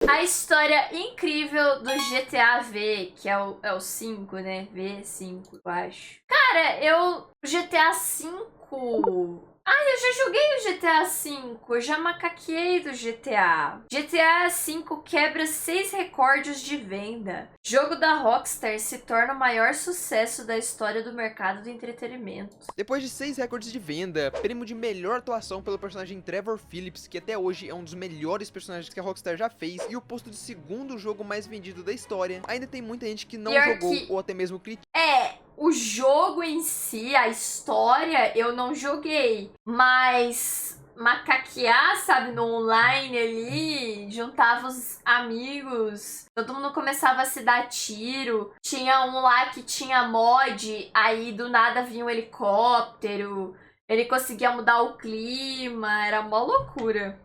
A história incrível do GTA V, que é o 5, né? V5, eu acho. Cara, o GTA V... Eu já joguei o GTA V, eu já macaqueei do GTA. GTA V quebra 6 recordes de venda. Jogo da Rockstar se torna o maior sucesso da história do mercado do entretenimento. Depois de 6 recordes de venda, prêmio de melhor atuação pelo personagem Trevor Phillips, que até hoje é um dos melhores personagens que a Rockstar já fez, e o posto de segundo jogo mais vendido da história, ainda tem muita gente que não jogou ou até mesmo critica. O jogo em si, a história, eu não joguei. Mas macaquear, sabe, no online ali, juntava os amigos, todo mundo começava a se dar tiro. Tinha um lá que tinha mod, aí do nada vinha um helicóptero, ele conseguia mudar o clima, era uma loucura.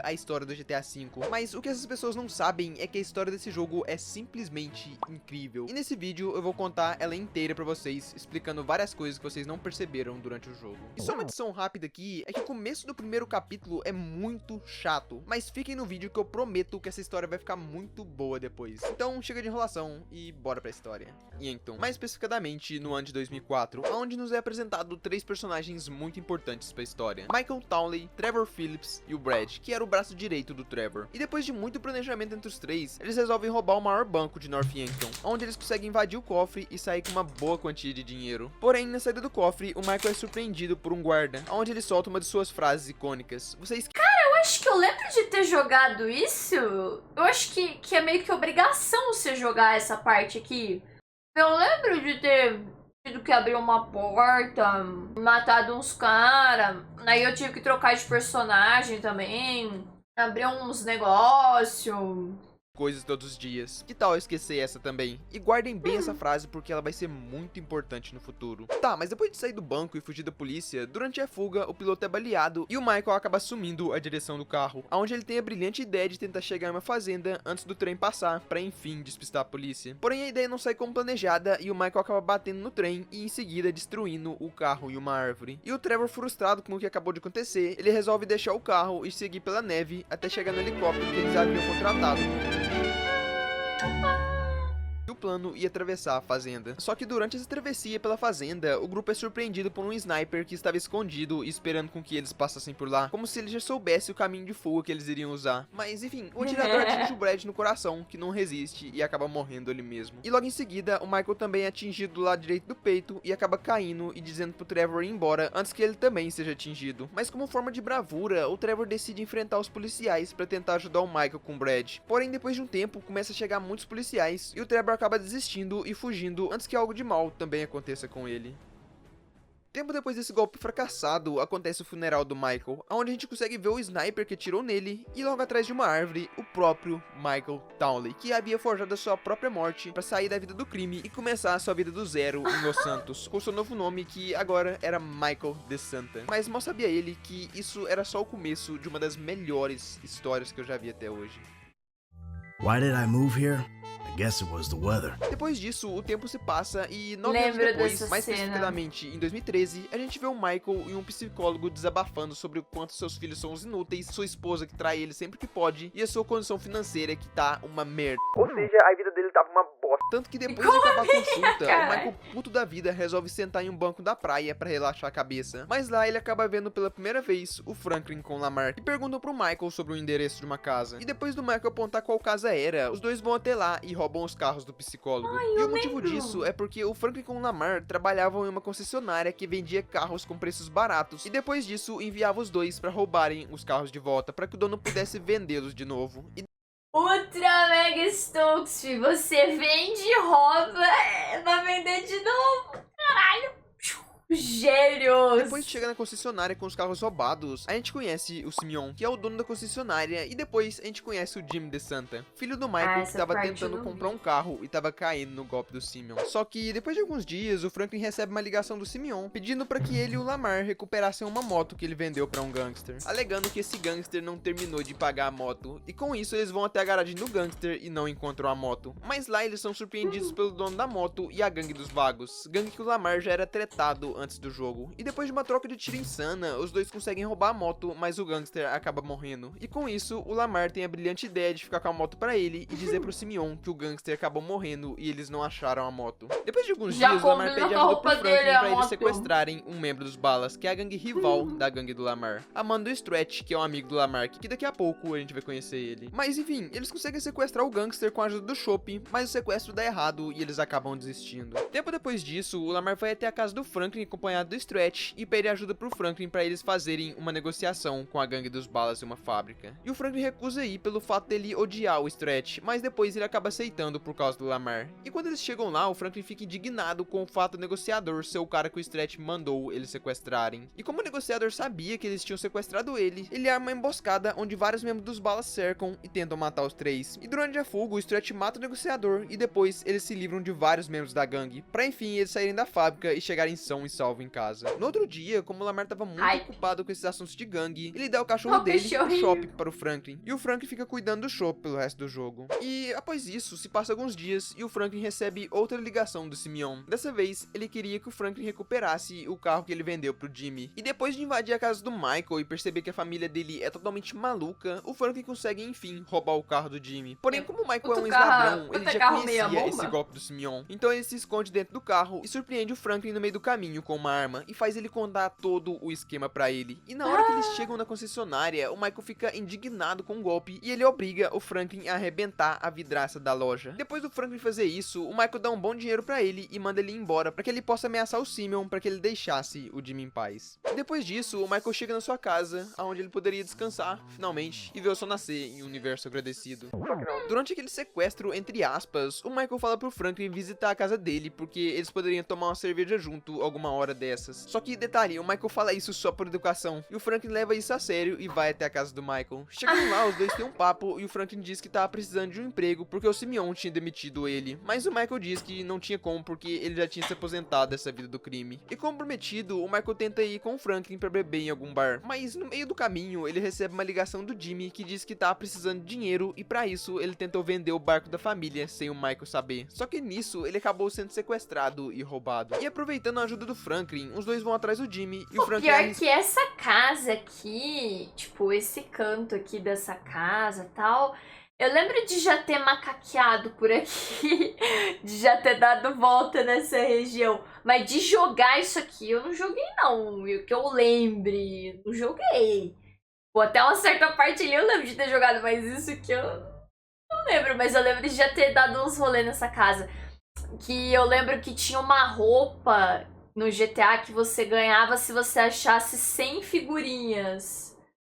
A história do GTA V, mas o que essas pessoas não sabem é que a história desse jogo é simplesmente incrível. E nesse vídeo eu vou contar ela inteira pra vocês, explicando várias coisas que vocês não perceberam durante o jogo. E só uma adição rápida aqui, é que o começo do primeiro capítulo é muito chato, mas fiquem no vídeo que eu prometo que essa história vai ficar muito boa depois. Então chega de enrolação e bora pra história. Yankton, mais especificadamente no ano de 2004, onde nos é apresentado 3 personagens muito importantes pra história: Michael Townley, Trevor Phillips e o Brad, que era o braço direito do Trevor. E depois de muito planejamento entre os 3, eles resolvem roubar o maior banco de North Yankton, onde eles conseguem invadir o cofre e sair com uma boa quantia de dinheiro. Porém, na saída do cofre, o Michael é surpreendido por um guarda, onde ele solta uma de suas frases icônicas. Eu acho que eu lembro de ter jogado isso. Eu acho que é meio que obrigação você jogar essa parte aqui. Eu lembro de ter tido que abrir uma porta, matado uns caras. Aí eu tive que trocar de personagem também. Abrir uns negócios. Coisas todos os dias. Que tal eu esquecer essa também? E guardem bem essa frase porque ela vai ser muito importante no futuro. Tá, mas depois de sair do banco e fugir da polícia, durante a fuga o piloto é baleado e o Michael acaba assumindo a direção do carro, onde ele tem a brilhante ideia de tentar chegar em uma fazenda antes do trem passar, pra enfim despistar a polícia. Porém a ideia não sai como planejada e o Michael acaba batendo no trem e em seguida destruindo o carro e uma árvore. E o Trevor, frustrado com o que acabou de acontecer, ele resolve deixar o carro e seguir pela neve até chegar no helicóptero que eles haviam contratado. O plano ia atravessar a fazenda. Só que durante essa travessia pela fazenda, o grupo é surpreendido por um sniper que estava escondido e esperando com que eles passassem por lá, como se ele já soubesse o caminho de fuga que eles iriam usar. Mas enfim, o atirador atinge o Brad no coração, que não resiste e acaba morrendo ali mesmo. E logo em seguida, o Michael também é atingido do lado direito do peito e acaba caindo e dizendo pro Trevor ir embora antes que ele também seja atingido. Mas como forma de bravura, o Trevor decide enfrentar os policiais para tentar ajudar o Michael com o Brad. Porém, depois de um tempo, começa a chegar muitos policiais e o Trevor acaba desistindo e fugindo antes que algo de mal também aconteça com ele. Tempo depois desse golpe fracassado, acontece o funeral do Michael, onde a gente consegue ver o sniper que atirou nele e logo atrás de uma árvore, o próprio Michael Townley, que havia forjado a sua própria morte para sair da vida do crime e começar a sua vida do zero em Los Santos, com seu novo nome que agora era Michael De Santa. Mas mal sabia ele que isso era só o começo de uma das melhores histórias que eu já vi até hoje. Why did I move here? I guess it was the weather. Depois disso, o tempo se passa e 9 anos depois, mais especificamente em 2013, a gente vê o Michael e um psicólogo desabafando sobre o quanto seus filhos são os inúteis, sua esposa que trai ele sempre que pode e a sua condição financeira que tá uma merda. Ou seja, a vida dele tava uma bosta. Tanto que depois de acabar a consulta, o Michael, puto da vida, resolve sentar em um banco da praia pra relaxar a cabeça. Mas lá ele acaba vendo pela primeira vez o Franklin com o Lamar e perguntam pro Michael sobre o endereço de uma casa. E depois do Michael apontar qual casa era, os dois vão até lá e roubam os carros do psicólogo. E o motivo disso é porque o Franklin com o Lamar trabalhavam em uma concessionária que vendia carros com preços baratos e depois disso enviava os dois pra roubarem os carros de volta para que o dono pudesse vendê-los de novo. Ultra Mega Stokes, você vende e rouba pra vender de novo. Caralho. Gênios! Depois de chegar na concessionária com os carros roubados, a gente conhece o Simeon, que é o dono da concessionária, e depois a gente conhece o Jim De Santa, filho do Michael, que tava tentando comprar um carro e tava caindo no golpe do Simeon. Só que depois de alguns dias, o Franklin recebe uma ligação do Simeon, pedindo para que ele e o Lamar recuperassem uma moto que ele vendeu para um gangster, alegando que esse gangster não terminou de pagar a moto, e com isso eles vão até a garagem do gangster e não encontram a moto. Mas lá eles são surpreendidos pelo dono da moto e a gangue dos vagos, gangue que o Lamar já era tretado antes do jogo. E depois de uma troca de tiro insana, os dois conseguem roubar a moto, mas o gangster acaba morrendo. E com isso, o Lamar tem a brilhante ideia de ficar com a moto pra ele e dizer pro Simeon que o gangster acabou morrendo e eles não acharam a moto. Depois de alguns dias, o Lamar pede ajuda pro Franklin pra eles sequestrarem um membro dos Balas, que é a gangue rival da gangue do Lamar. Amando o Stretch, que é um amigo do Lamar, que daqui a pouco a gente vai conhecer ele. Mas enfim, eles conseguem sequestrar o gangster com a ajuda do Chop, mas o sequestro dá errado e eles acabam desistindo. Tempo depois disso, o Lamar vai até a casa do Franklin acompanhado do Stretch e pede ajuda pro Franklin pra eles fazerem uma negociação com a gangue dos Balas em uma fábrica. E o Franklin recusa ir pelo fato dele odiar o Stretch, mas depois ele acaba aceitando por causa do Lamar. E quando eles chegam lá, o Franklin fica indignado com o fato do negociador ser o cara que o Stretch mandou eles sequestrarem. E como o negociador sabia que eles tinham sequestrado ele arma uma emboscada onde vários membros dos Balas cercam e tentam matar os três. E durante a fuga, o Stretch mata o negociador e depois eles se livram de vários membros da gangue, pra enfim eles saírem da fábrica e chegarem são e salvo em casa. No outro dia, como o Lamar tava muito ocupado com esses assuntos de gangue, ele dá o cachorro dele pro Chop para o Franklin. E o Franklin fica cuidando do Chop pelo resto do jogo. E após isso, se passa alguns dias e o Franklin recebe outra ligação do Simeon. Dessa vez, ele queria que o Franklin recuperasse o carro que ele vendeu pro Jimmy. E depois de invadir a casa do Michael e perceber que a família dele é totalmente maluca, o Franklin consegue, enfim, roubar o carro do Jimmy. Porém, como o Michael é um ex-ladrão, ele já conhecia esse golpe do Simeon. Então ele se esconde dentro do carro e surpreende o Franklin no meio do caminho com uma arma e faz ele contar todo o esquema pra ele. E na hora que eles chegam na concessionária, o Michael fica indignado com o golpe e ele obriga o Franklin a arrebentar a vidraça da loja. Depois do Franklin fazer isso, o Michael dá um bom dinheiro pra ele e manda ele embora pra que ele possa ameaçar o Simeon pra que ele deixasse o Jimmy em paz. E depois disso, o Michael chega na sua casa, onde ele poderia descansar, finalmente, e ver o sol nascer em um universo agradecido. Durante aquele sequestro, entre aspas, o Michael fala pro Franklin visitar a casa dele, porque eles poderiam tomar uma cerveja junto alguma hora dessas. Só que, detalhe, o Michael fala isso só por educação, e o Franklin leva isso a sério e vai até a casa do Michael. Chegando lá, os dois têm um papo e o Franklin diz que tava precisando de um emprego porque o Simeon tinha demitido ele. Mas o Michael diz que não tinha como porque ele já tinha se aposentado dessa vida do crime. E como prometido, o Michael tenta ir com o Franklin pra beber em algum bar. Mas no meio do caminho, ele recebe uma ligação do Jimmy que diz que tava precisando de dinheiro e pra isso ele tentou vender o barco da família sem o Michael saber. Só que nisso, ele acabou sendo sequestrado e roubado. E aproveitando a ajuda do Franklin, os dois vão atrás do Jimmy e o Franklin... Pior que essa casa aqui, tipo, esse canto aqui dessa casa e tal, eu lembro de já ter macaqueado por aqui, de já ter dado volta nessa região, mas de jogar isso aqui eu não joguei não, que eu lembre, não joguei. Pô, até uma certa parte ali eu lembro de ter jogado, mas isso aqui eu não lembro, mas eu lembro de já ter dado uns rolês nessa casa. Que eu lembro que tinha uma roupa no GTA que você ganhava se você achasse 100 figurinhas.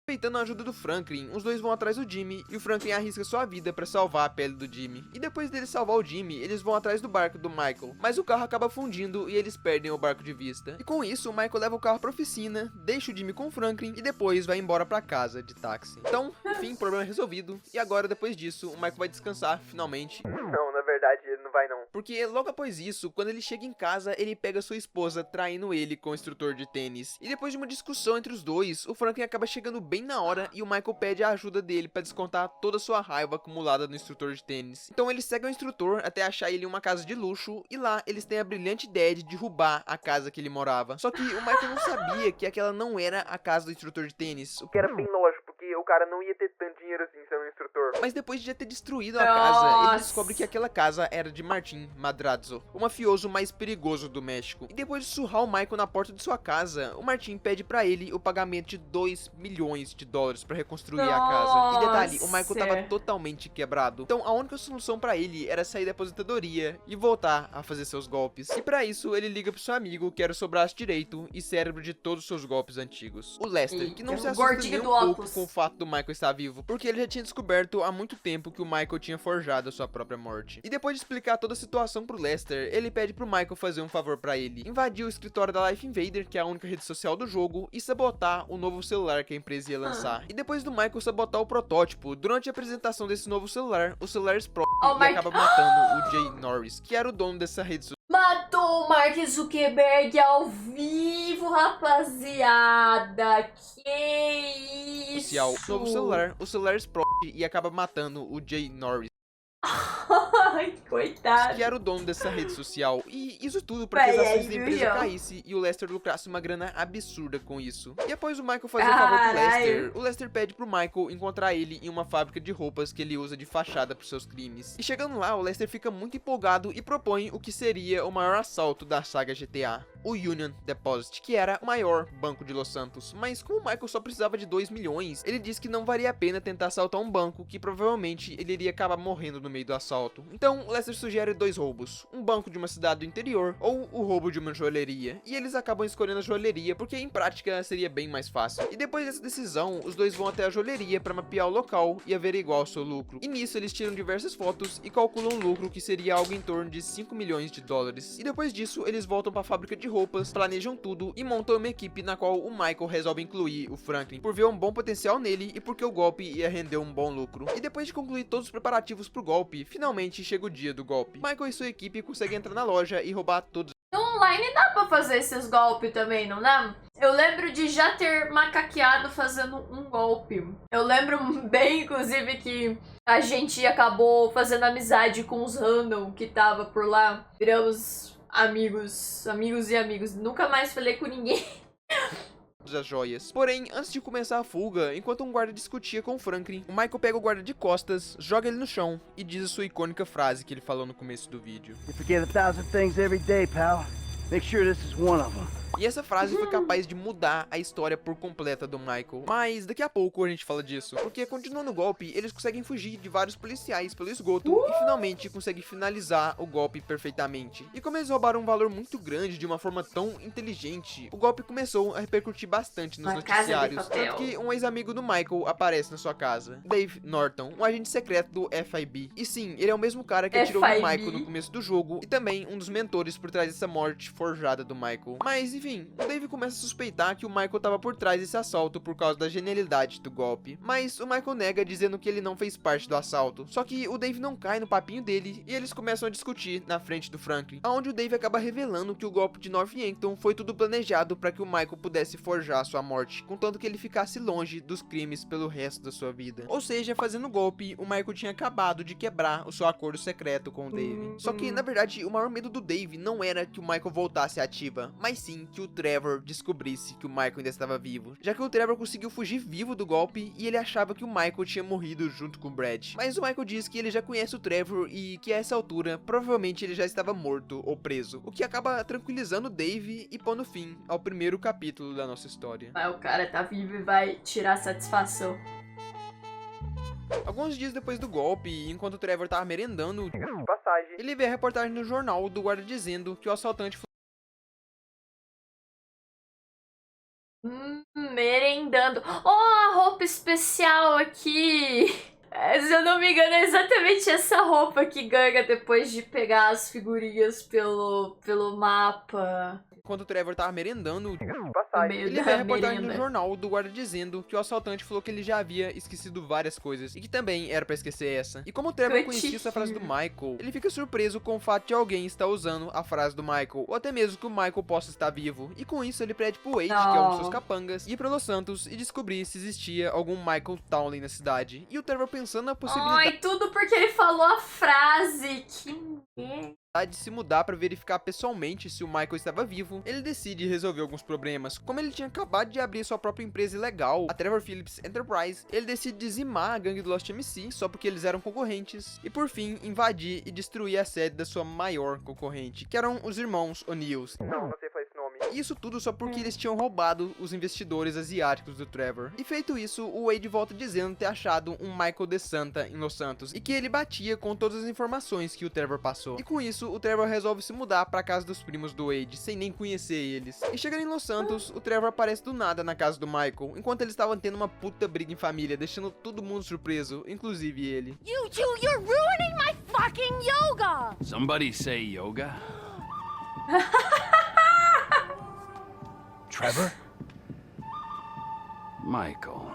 Aproveitando a ajuda do Franklin, os dois vão atrás do Jimmy e o Franklin arrisca sua vida pra salvar a pele do Jimmy. E depois dele salvar o Jimmy, eles vão atrás do barco do Michael, mas o carro acaba fundindo e eles perdem o barco de vista. E com isso, o Michael leva o carro pra oficina, deixa o Jimmy com o Franklin e depois vai embora pra casa de táxi. Então, enfim, problema resolvido. E agora, depois disso, o Michael vai descansar, finalmente. Não, na verdade, ele não vai não. Porque logo após isso, quando ele chega em casa, ele pega sua esposa traindo ele com o instrutor de tênis. E depois de uma discussão entre os dois, o Franklin acaba chegando bem na hora e o Michael pede a ajuda dele pra descontar toda a sua raiva acumulada no instrutor de tênis. Então eles seguem o instrutor até achar ele em uma casa de luxo e lá eles têm a brilhante ideia de derrubar a casa que ele morava. Só que o Michael não sabia que aquela não era a casa do instrutor de tênis, o que era bem lógico, porque o cara não ia ter tanto dinheiro assim sendo um instrutor. Mas depois de já ter destruído a casa, ele descobre que aquela casa era de Martin Madrazo, o mafioso mais perigoso do México. E depois de surrar o Michael na porta de sua casa, o Martin pede pra ele o pagamento de $2 milhões pra reconstruir a casa. E detalhe, o Michael tava totalmente quebrado. Então a única solução pra ele era sair da aposentadoria e voltar a fazer seus golpes. E pra isso, ele liga pro seu amigo, que era o seu braço direito e cérebro de todos os seus golpes antigos, o Lester, que não se assusta nem um pouco com o fato do Michael estar vivo, porque ele já tinha descoberto há muito tempo que o Michael tinha forjado a sua própria morte. E depois de explicar toda a situação pro Lester, ele pede pro Michael fazer um favor pra ele: invadir o escritório da Life Invader, que é a única rede social do jogo, e sabotar o novo celular que a empresa ia lançar. E depois do Michael sabotar o protótipo, durante a apresentação desse novo celular, o celular explode e acaba matando o Jay Norris, que era o dono dessa rede social. Matou o Mark Zuckerberg ao vivo, rapaziada. Que isso? Novo celular, o celular explode e acaba matando o Jay Norris. Ai, coitado. que era o dono dessa rede social. E isso tudo para que as ações da empresa caíssem e o Lester lucrasse uma grana absurda com isso. E após o Michael fazer o favor pro Lester, o Lester pede pro Michael encontrar ele em uma fábrica de roupas que ele usa de fachada pros seus crimes. E chegando lá, o Lester fica muito empolgado e propõe o que seria o maior assalto da saga GTA. O Union Deposit, que era o maior banco de Los Santos. Mas como o Michael só precisava de 2 milhões, ele disse que não valia a pena tentar assaltar um banco, que provavelmente ele iria acabar morrendo no meio do assalto. Então, Lester sugere 2 roubos: um banco de uma cidade do interior ou o roubo de uma joalheria. E eles acabam escolhendo a joalheria porque em prática seria bem mais fácil. E depois dessa decisão, os dois vão até a joalheria para mapear o local e averiguar o seu lucro. E nisso eles tiram diversas fotos e calculam um lucro que seria algo em torno de 5 milhões de dólares. E depois disso, eles voltam para a fábrica de roupas, planejam tudo e montam uma equipe na qual o Michael resolve incluir o Franklin, por ver um bom potencial nele e porque o golpe ia render um bom lucro. E depois de concluir todos os preparativos pro golpe, finalmente chega o dia do golpe. Michael e sua equipe conseguem entrar na loja e roubar todos. No online dá pra fazer esses golpes também, não dá? Eu lembro de já ter macaqueado fazendo um golpe. Eu lembro bem, inclusive, que a gente acabou fazendo amizade com os random que tava por lá. Viramos amigos e amigos. Nunca mais falei com ninguém. As joias. Porém, antes de começar a fuga, enquanto um guarda discutia com o Franklin, o Michael pega o guarda de costas, joga ele no chão e diz a sua icônica frase que ele falou no começo do vídeo. You forget 1,000 things every day, pal. Make sure this is one of them. E essa frase foi capaz de mudar a história por completa do Michael. Mas daqui a pouco a gente fala disso. Porque continuando o golpe, eles conseguem fugir de vários policiais pelo esgoto e finalmente conseguem finalizar o golpe perfeitamente. E como eles roubaram um valor muito grande de uma forma tão inteligente, o golpe começou a repercutir bastante nos noticiários. Tanto que um ex-amigo do Michael aparece na sua casa. Dave Norton, um agente secreto do FIB. E sim, ele é o mesmo cara que atirou no Michael no começo do jogo e também um dos mentores por trás dessa morte forjada do Michael. Mas enfim, o Dave começa a suspeitar que o Michael estava por trás desse assalto por causa da genialidade do golpe. Mas o Michael nega, dizendo que ele não fez parte do assalto. Só que o Dave não cai no papinho dele e eles começam a discutir na frente do Franklin, onde o Dave acaba revelando que o golpe de Northampton foi tudo planejado para que o Michael pudesse forjar sua morte, contanto que ele ficasse longe dos crimes pelo resto da sua vida. Ou seja, fazendo o golpe, o Michael tinha acabado de quebrar o seu acordo secreto com o Dave. Só que, na verdade, o maior medo do Dave não era que o Michael voltasse à ativa, mas sim que o Trevor descobrisse que o Michael ainda estava vivo, já que o Trevor conseguiu fugir vivo do golpe e ele achava que o Michael tinha morrido junto com o Brad. Mas o Michael diz que ele já conhece o Trevor e que a essa altura provavelmente ele já estava morto ou preso, o que acaba tranquilizando o Dave e pondo fim ao primeiro capítulo da nossa história. Mas o cara tá vivo e vai tirar satisfação. Alguns dias depois do golpe, enquanto o Trevor tava merendando passagem, ele vê a reportagem no jornal do guarda dizendo que o assaltante Merendando. Oh, a roupa especial aqui. Se eu não me engano, é exatamente essa roupa que ganha depois de pegar as figurinhas pelo mapa. Enquanto o Trevor tava merendando, Ele vê a reportagem no jornal do guarda dizendo que o assaltante falou que ele já havia esquecido várias coisas e que também era pra esquecer essa. E como o Trevor conhecia essa frase do Michael, ele fica surpreso com o fato de alguém estar usando a frase do Michael, ou até mesmo que o Michael possa estar vivo. E com isso ele pede pro Wade, que é um dos seus capangas, ir pra Los Santos e descobrir se existia algum Michael Townley na cidade. E o Trevor pensando na possibilidade... Ai, tudo porque ele falou a frase. Que merda. De se mudar para verificar pessoalmente se o Michael estava vivo, ele decide resolver alguns problemas. Como ele tinha acabado de abrir sua própria empresa ilegal, a Trevor Phillips Enterprise, ele decide dizimar a gangue do Lost MC só porque eles eram concorrentes e por fim invadir e destruir a sede da sua maior concorrente, que eram os irmãos O'Neills. Não, você faz esse nome. Isso tudo só porque eles tinham roubado os investidores asiáticos do Trevor. E feito isso, o Wade volta dizendo ter achado um Michael de Santa em Los Santos e que ele batia com todas as informações que o Trevor passou. E com isso, o Trevor resolve se mudar pra casa dos primos do Wade, sem nem conhecer eles. E chegando em Los Santos, o Trevor aparece do nada na casa do Michael, enquanto eles estavam tendo uma puta briga em família, deixando todo mundo surpreso, inclusive ele. You're ruining my fucking yoga! Somebody say yoga? Trevor? Michael.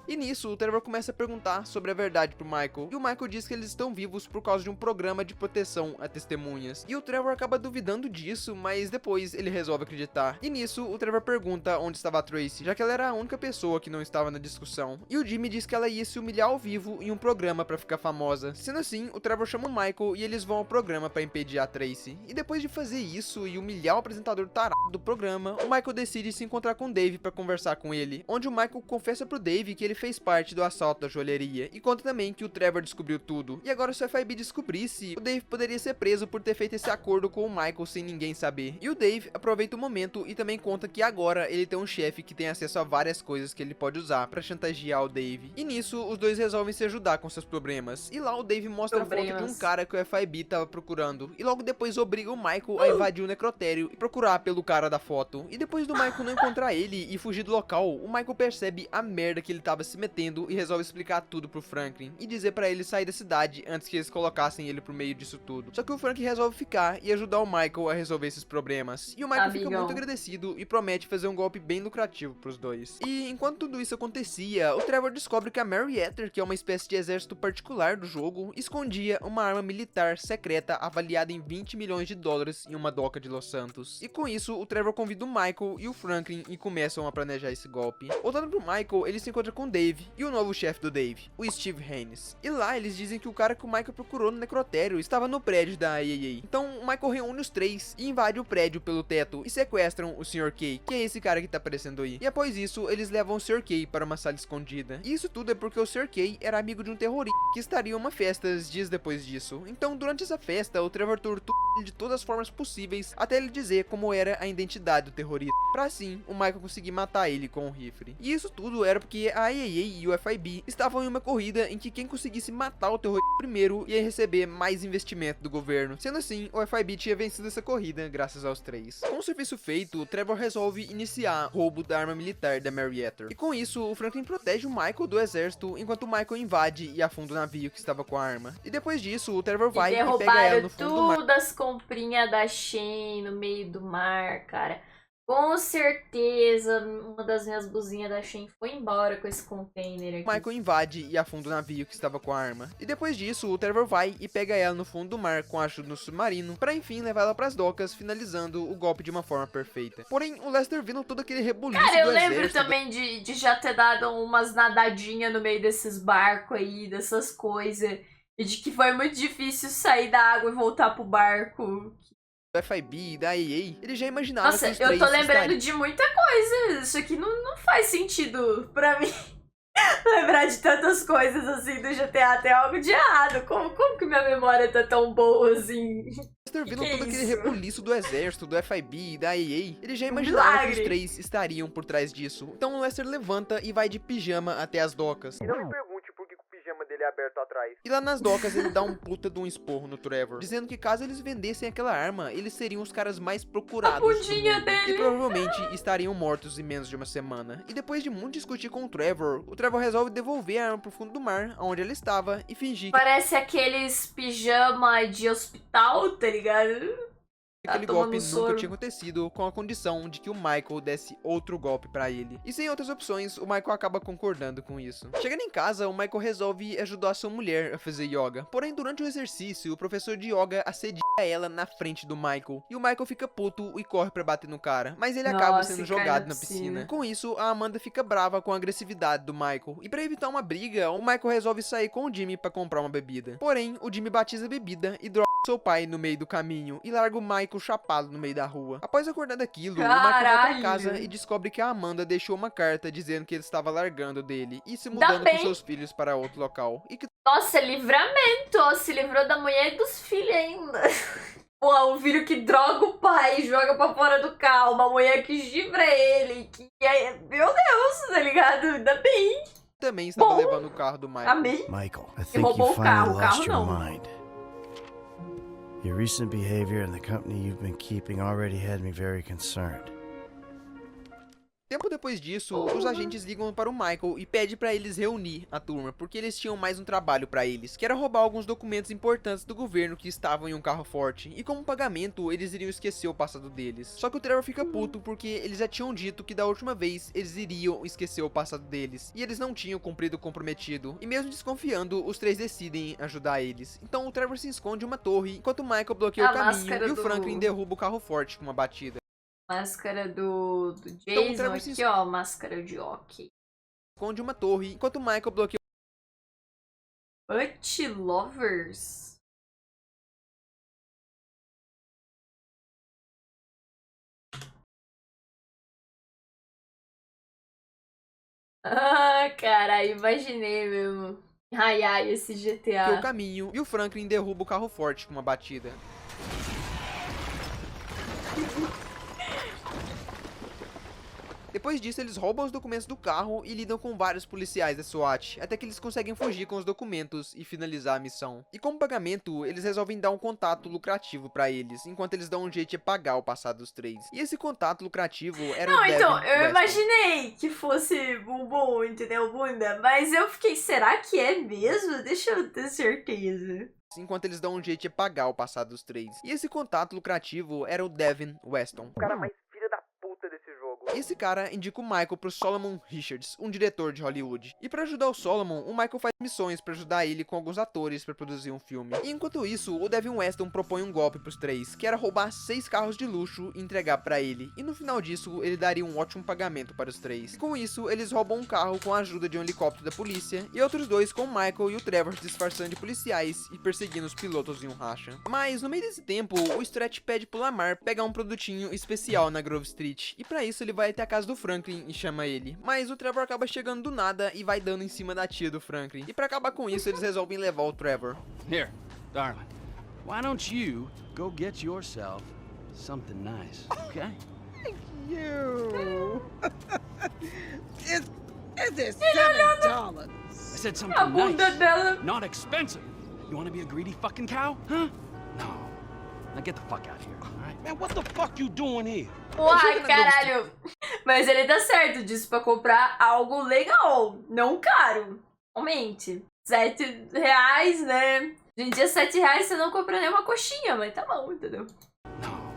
E nisso, o Trevor começa a perguntar sobre a verdade pro Michael, e o Michael diz que eles estão vivos por causa de um programa de proteção a testemunhas. E o Trevor acaba duvidando disso, mas depois ele resolve acreditar. E nisso, o Trevor pergunta onde estava a Tracy, já que ela era a única pessoa que não estava na discussão. E o Jimmy diz que ela ia se humilhar ao vivo em um programa pra ficar famosa. Sendo assim, o Trevor chama o Michael e eles vão ao programa pra impedir a Tracy. E depois de fazer isso e humilhar o apresentador tarado do programa, o Michael decide se encontrar com o Dave pra conversar com ele, onde o Michael confessa pro Dave que ele fez parte do assalto da joalheria e conta também que o Trevor descobriu tudo. E agora, se o FIB descobrisse, o Dave poderia ser preso por ter feito esse acordo com o Michael sem ninguém saber. E o Dave aproveita o momento e também conta que agora ele tem um chefe que tem acesso a várias coisas que ele pode usar pra chantagear o Dave. E nisso, os dois resolvem se ajudar com seus problemas. E lá o Dave mostra a foto de um cara que o FIB tava procurando. E logo depois obriga o Michael a invadir o necrotério e procurar pelo cara da foto. E depois do Michael não encontrar ele e fugir do local, o Michael percebe a merda que ele tava se metendo e resolve explicar tudo pro Franklin e dizer pra ele sair da cidade antes que eles colocassem ele pro meio disso tudo. Só que o Franklin resolve ficar e ajudar o Michael a resolver esses problemas. E o Michael fica muito agradecido e promete fazer um golpe bem lucrativo pros dois. E enquanto tudo isso acontecia, o Trevor descobre que a Marietta, que é uma espécie de exército particular do jogo, escondia uma arma militar secreta avaliada em 20 milhões de dólares em uma doca de Los Santos. E com isso, o Trevor convida o Michael e o Franklin e começam a planejar esse golpe. Voltando pro Michael, ele se encontra com o Dave e o novo chefe do Dave, o Steve Haynes. E lá eles dizem que o cara que o Michael procurou no necrotério estava no prédio da IAA. Então o Michael reúne os três e invade o prédio pelo teto e sequestram o Sr. K, que é esse cara que tá aparecendo aí. E após isso, eles levam o Sr. K para uma sala escondida. E isso tudo é porque o Sr. K era amigo de um terrorista que estaria em uma festa dias depois disso. Então durante essa festa, o Trevor tortura ele de todas as formas possíveis até ele dizer como era a identidade do terrorista, pra assim o Michael conseguir matar ele com um rifle. E isso tudo era porque a IAA e o FIB estavam em uma corrida em que quem conseguisse matar o terrorista primeiro ia receber mais investimento do governo. Sendo assim, o FIB tinha vencido essa corrida graças aos três. Com o serviço feito, o Trevor resolve iniciar o roubo da arma militar da Marietta. E com isso, o Franklin protege o Michael do exército enquanto o Michael invade e afunda o navio que estava com a arma. E depois disso, o Trevor vai e pega ela no fundo do mar. Tudo as comprinhas da Shein no meio do mar, cara. Com certeza, uma das minhas blusinhas da Shein foi embora com esse container aqui. Michael invade e afunda o navio que estava com a arma. E depois disso, o Trevor vai e pega ela no fundo do mar com a ajuda do submarino, pra enfim levar ela pras docas, finalizando o golpe de uma forma perfeita. Porém, o Lester vendo todo aquele rebuliço do exército... Cara, eu lembro também de já ter dado umas nadadinhas no meio desses barcos aí, dessas coisas. E de que foi muito difícil sair da água e voltar pro barco. Do FIB e da EA, ele já imaginava Nossa, que os eu três tô lembrando estariam... de muita coisa. Isso aqui não faz sentido pra mim. Lembrar de tantas coisas assim do GTA tem algo de errado. Como que minha memória tá tão boa assim? Lester vendo todo aquele isso? rebuliço do exército, do FIB e da EA, ele já imaginava que os três estariam por trás disso. Então o Lester levanta e vai de pijama até as docas. E não me pergunte por que o pijama dele é aberto atrás. E lá nas docas ele dá um puta de um esporro no Trevor, dizendo que caso eles vendessem aquela arma, eles seriam os caras mais procurados do mundo, dele. e provavelmente estariam mortos em menos de uma semana. E depois de muito discutir com o Trevor resolve devolver a arma pro fundo do mar, onde ela estava, e fingir que Parece aqueles pijama de hospital, tá ligado? aquele golpe nunca tinha acontecido, com a condição de que o Michael desse outro golpe pra ele. E sem outras opções, o Michael acaba concordando com isso. Chegando em casa, o Michael resolve ajudar sua mulher a fazer yoga. Porém, durante o exercício, o professor de yoga assedia ela na frente do Michael. E o Michael fica puto e corre pra bater no cara. Mas ele acaba sendo jogado na piscina. Com isso, a Amanda fica brava com a agressividade do Michael. E pra evitar uma briga, o Michael resolve sair com o Jimmy pra comprar uma bebida. Porém, o Jimmy batiza a bebida e droga seu pai no meio do caminho e larga o Michael chapado no meio da rua. Após acordar daquilo, o Michael volta pra casa e descobre que a Amanda deixou uma carta dizendo que ele estava largando dele e se mudando com seus filhos para outro local. E que... Nossa, livramento! Se livrou da mulher e dos filhos ainda. Pô, o filho que droga o pai, joga pra fora do carro, uma mulher que gibra ele, que é... Meu Deus, tá ligado? Ainda bem. Também estava levando o carro do Michael. Amém. Michael, I think you finally lost your mind. Your recent behavior and the company you've been keeping already had me very concerned. Tempo depois disso, os agentes ligam para o Michael e pedem para eles reunir a turma, porque eles tinham mais um trabalho para eles, que era roubar alguns documentos importantes do governo que estavam em um carro forte, e como pagamento, eles iriam esquecer o passado deles. Só que o Trevor fica puto porque eles já tinham dito que da última vez eles iriam esquecer o passado deles, e eles não tinham cumprido o comprometido, e mesmo desconfiando, os três decidem ajudar eles. Então o Trevor se esconde em uma torre, enquanto o Michael bloqueia o caminho e o Franklin derruba o carro forte com uma batida. Máscara do Jason Trevor aqui, ó, máscara de hockey. Esconde uma torre, enquanto o Michael bloqueia But Lovers? Ah, caralho, imaginei mesmo. Ai, ai, esse o GTA. caminho e o Franklin derruba o carro forte com uma batida. Depois disso, eles roubam os documentos do carro e lidam com vários policiais da SWAT, até que eles conseguem fugir com os documentos e finalizar a missão. E como pagamento, eles resolvem dar um contato lucrativo pra eles, enquanto eles dão um jeito de pagar o passado dos três. E esse contato lucrativo era o Devin Então, eu Weston. imaginei que fosse bumbum, entendeu, bunda? Mas eu fiquei, será que é mesmo? Deixa eu ter certeza. Enquanto eles dão um jeito de pagar o passado dos três. E esse contato lucrativo era o Devin Weston. O cara mais filho da puta desse jogo. Esse cara indica o Michael pro Solomon Richards, um diretor de Hollywood. E pra ajudar o Solomon, o Michael faz missões pra ajudar ele com alguns atores pra produzir um filme. E enquanto isso, o Devin Weston propõe um golpe pros três, que era roubar 6 carros de luxo e entregar pra ele. E no final disso, ele daria um ótimo pagamento para os três. E com isso, eles roubam um carro com a ajuda de um helicóptero da polícia, e outros dois com o Michael e o Trevor disfarçando de policiais e perseguindo os pilotos em um racha. Mas no meio desse tempo, o Stretch pede pro Lamar pegar um produtinho especial na Grove Street, e pra isso ele vai até a casa do Franklin e chama ele. Mas o Trevor acaba chegando do nada e vai dando em cima da tia do Franklin. E pra acabar com isso, eles resolvem levar o Trevor. Here, darling. Why don't you go get yourself something nice, okay? You. It is $7. I said A something bunda nice, dela. not expensive. You want to be a greedy fucking cow, huh? No. Now get the fuck out of here, all right? Man, what the fuck you doing here? Uai, caralho. Mas ele tá certo disso pra comprar algo legal, não caro. Aumente. R$7, né? Hoje em dia, R$7 você não compra nem uma coxinha, mas tá bom, entendeu? No.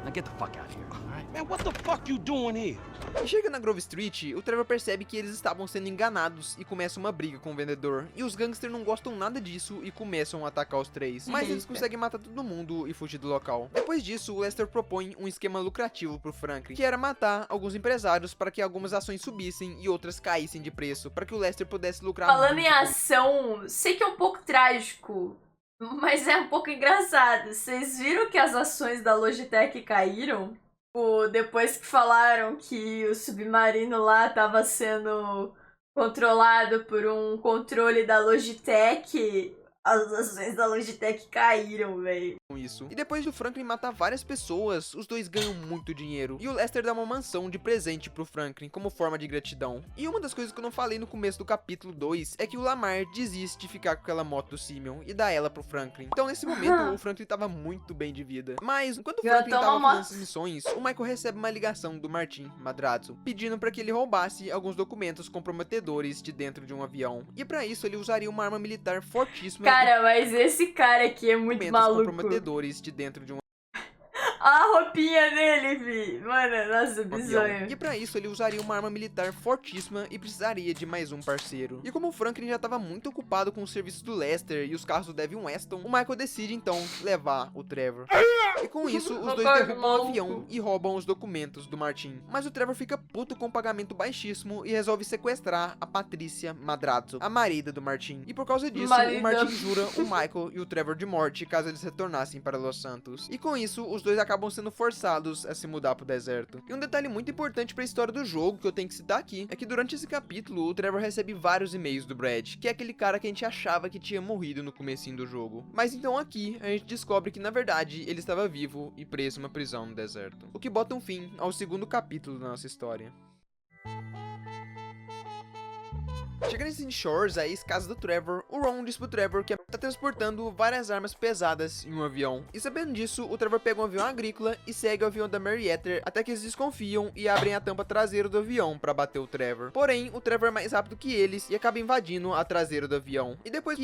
Now get the fuck out of here, all right? Man, what the fuck you doing here? E chega na Grove Street, o Trevor percebe que eles estavam sendo enganados e começa uma briga com o vendedor. E os gangsters não gostam nada disso e começam a atacar os três. Mas eles conseguem matar todo mundo e fugir do local. Depois disso, o Lester propõe um esquema lucrativo pro Franklin, que era matar alguns empresários para que algumas ações subissem e outras caíssem de preço, para que o Lester pudesse lucrar Falando muito em com ação, sei que é um pouco trágico, mas é um pouco engraçado. Vocês viram que as ações da Logitech caíram? Depois que falaram que o submarino lá tava sendo controlado por um controle da Logitech, as ações da Logitech caíram, velho. isso. E depois do Franklin matar várias pessoas, os dois ganham muito dinheiro. E o Lester dá uma mansão de presente pro Franklin como forma de gratidão. E uma das coisas que eu não falei no começo do capítulo 2 é que o Lamar desiste de ficar com aquela moto do Simeon e dá ela pro Franklin. Então nesse momento o Franklin tava muito bem de vida. Mas enquanto o Franklin tava fazendo essas missões, o Michael recebe uma ligação do Martin Madrazo, pedindo para que ele roubasse alguns documentos comprometedores de dentro de um avião. E para isso ele usaria uma arma militar fortíssima. Cara, mas esse cara aqui é muito maluco. Comprometedores de dentro de um a roupinha dele, vi. Mano, nossa, bizonho. E pra isso ele usaria uma arma militar fortíssima e precisaria de mais um parceiro. E como o Franklin já tava muito ocupado com os serviços do Lester e os carros do Devin Weston, o Michael decide então levar o Trevor. E com isso, os dois derrubam o avião e roubam os documentos do Martin. Mas o Trevor fica puto com um pagamento baixíssimo e resolve sequestrar a Patrícia Madrazo, a marida do Martin. E por causa disso, o Martin jura o Michael e o Trevor de morte caso eles retornassem para Los Santos. E com isso, os dois acabam sendo forçados a se mudar pro deserto. E um detalhe muito importante pra história do jogo que eu tenho que citar aqui é que durante esse capítulo o Trevor recebe vários e-mails do Brad, que é aquele cara que a gente achava que tinha morrido no comecinho do jogo. Mas então aqui a gente descobre que na verdade ele estava vivo e preso em uma prisão no deserto. O que bota um fim ao segundo capítulo da nossa história. Chegando em Sandy Shores, a ex-casa do Trevor, o Ron diz pro Trevor que tá transportando várias armas pesadas em um avião. E sabendo disso, o Trevor pega um avião agrícola e segue o avião da Marietta até que eles desconfiam e abrem a tampa traseira do avião pra bater o Trevor. Porém, o Trevor é mais rápido que eles e acaba invadindo a traseira do avião. E depois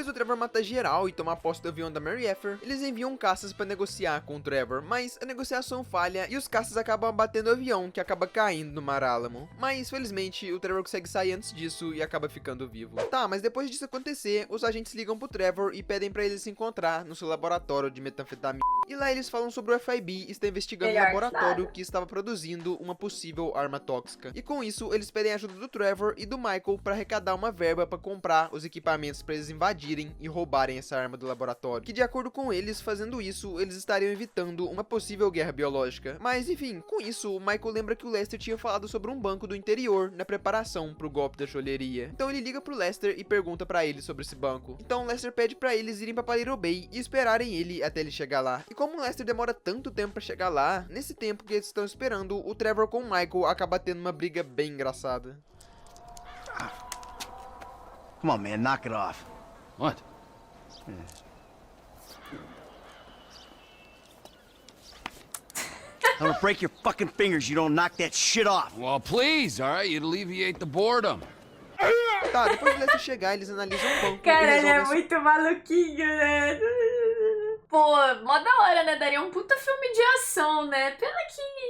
do Trevor matar geral e tomar posse do avião da Marietta, eles enviam caças pra negociar com o Trevor, mas a negociação falha e os caças acabam batendo o avião, que acaba caindo no Mar Alamo. Mas felizmente o Trevor consegue sair antes disso e acaba ficando vivo. Tá, mas depois disso acontecer, os agentes ligam pro Trevor e pedem pra ele se encontrar no seu laboratório de metanfetamina. E lá eles falam sobre o FIB está investigando um laboratório que estava produzindo uma possível arma tóxica. E com isso, eles pedem a ajuda do Trevor e do Michael para arrecadar uma verba para comprar os equipamentos para eles invadirem e roubarem essa arma do laboratório. Que de acordo com eles, fazendo isso, eles estariam evitando uma possível guerra biológica. Mas enfim, com isso, o Michael lembra que o Lester tinha falado sobre um banco do interior na preparação pro golpe da joalheria. Então ele liga pro Lester e pergunta para ele sobre esse banco. Então Lester pede para eles irem para Paleto Bay e esperarem ele até ele chegar lá. E como o Lester demora tanto tempo para chegar lá, nesse tempo que eles estão esperando, o Trevor com o Michael acaba tendo uma briga bem engraçada. Come on, man, knock it off. What? I'm gonna break your fucking fingers. You don't knock that shit off. Well, please, all right? You'd alleviate the boredom. Tá, depois do Lester chegar, eles analisam o banco Cara, e ele é resolvem... muito maluquinho, né? Pô, mó da hora, né? Daria um puta filme de ação, né? Pena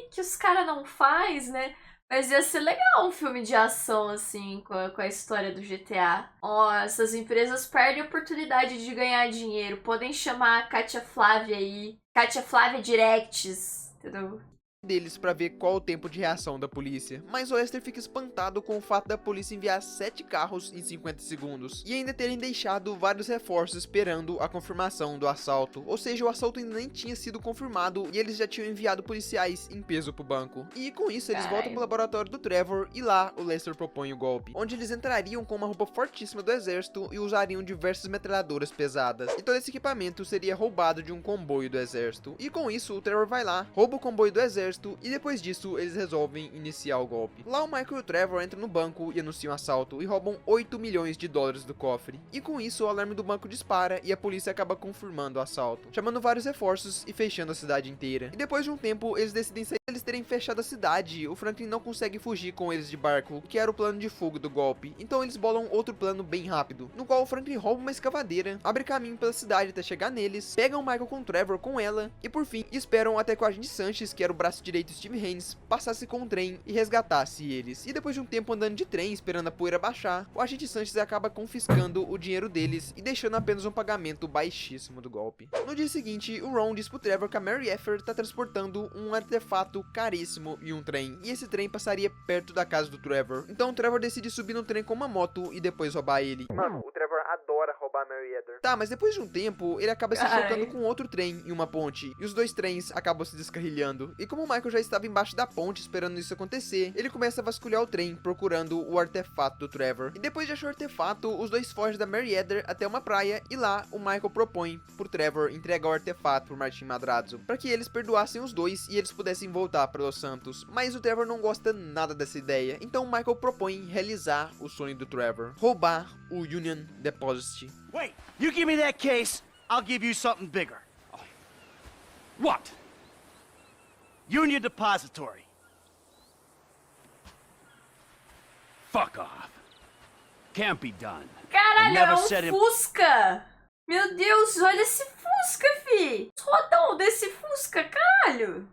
que os caras não faz, né? Mas ia ser legal um filme de ação, assim, com a história do GTA. Ó, essas empresas perdem a oportunidade de ganhar dinheiro. Podem chamar a Kátia Flávia aí. Kátia Flávia Directs, entendeu? deles pra ver qual o tempo de reação da polícia, mas o Lester fica espantado com o fato da polícia enviar 7 carros em 50 segundos, e ainda terem deixado vários reforços esperando a confirmação do assalto, ou seja, o assalto ainda nem tinha sido confirmado e eles já tinham enviado policiais em peso pro banco. E com isso eles voltam pro laboratório do Trevor e lá o Lester propõe o golpe, onde eles entrariam com uma roupa fortíssima do exército e usariam diversas metralhadoras pesadas, e todo esse equipamento seria roubado de um comboio do exército. E com isso o Trevor vai lá, rouba o comboio do exército e depois disso eles resolvem iniciar o golpe. Lá o Michael e o Trevor entram no banco e anunciam o assalto e roubam 8 milhões de dólares do cofre. E com isso o alarme do banco dispara e a polícia acaba confirmando o assalto, chamando vários reforços e fechando a cidade inteira. E depois de um tempo eles decidem sair. Eles terem fechado a cidade, o Franklin não consegue fugir com eles de barco, que era o plano de fuga do golpe. Então eles bolam outro plano bem rápido, no qual o Franklin rouba uma escavadeira, abre caminho pela cidade até chegar neles, pegam o Michael com o Trevor com ela, e por fim esperam até que o agente Sanchez, que era o braço direito de Steve Haynes, passasse com o trem e resgatasse eles. E depois de um tempo andando de trem, esperando a poeira baixar, o agente Sanchez acaba confiscando o dinheiro deles e deixando apenas um pagamento baixíssimo do golpe. No dia seguinte, o Ron diz pro Trevor que a Mary Effer tá transportando um artefato caríssimo em um trem, e esse trem passaria perto da casa do Trevor. Então o Trevor decide subir no trem com uma moto e depois roubar ele. Mano, o Trevor adora roubar a Mary Effer. Tá, mas depois de um tempo, ele acaba se chocando com outro trem em uma ponte, e os dois trens acabam se descarrilhando. E como o Michael já estava embaixo da ponte esperando isso acontecer, ele começa a vasculhar o trem procurando o artefato do Trevor. E depois de achar o artefato, os dois fogem da Mary Eder até uma praia, e lá o Michael propõe pro Trevor entregar o artefato pro Martin Madrazo, para que eles perdoassem os dois e eles pudessem voltar para Los Santos. Mas o Trevor não gosta nada dessa ideia, então o Michael propõe realizar o sonho do Trevor, roubar o Union Deposit. Wait, you give me that case, I'll give you something bigger. What? Union Depository. Fuck off. Can't be done. Caralho, é never um said it- Fusca! Meu Deus, olha esse Fusca, fi! Os rodão desse Fusca, caralho!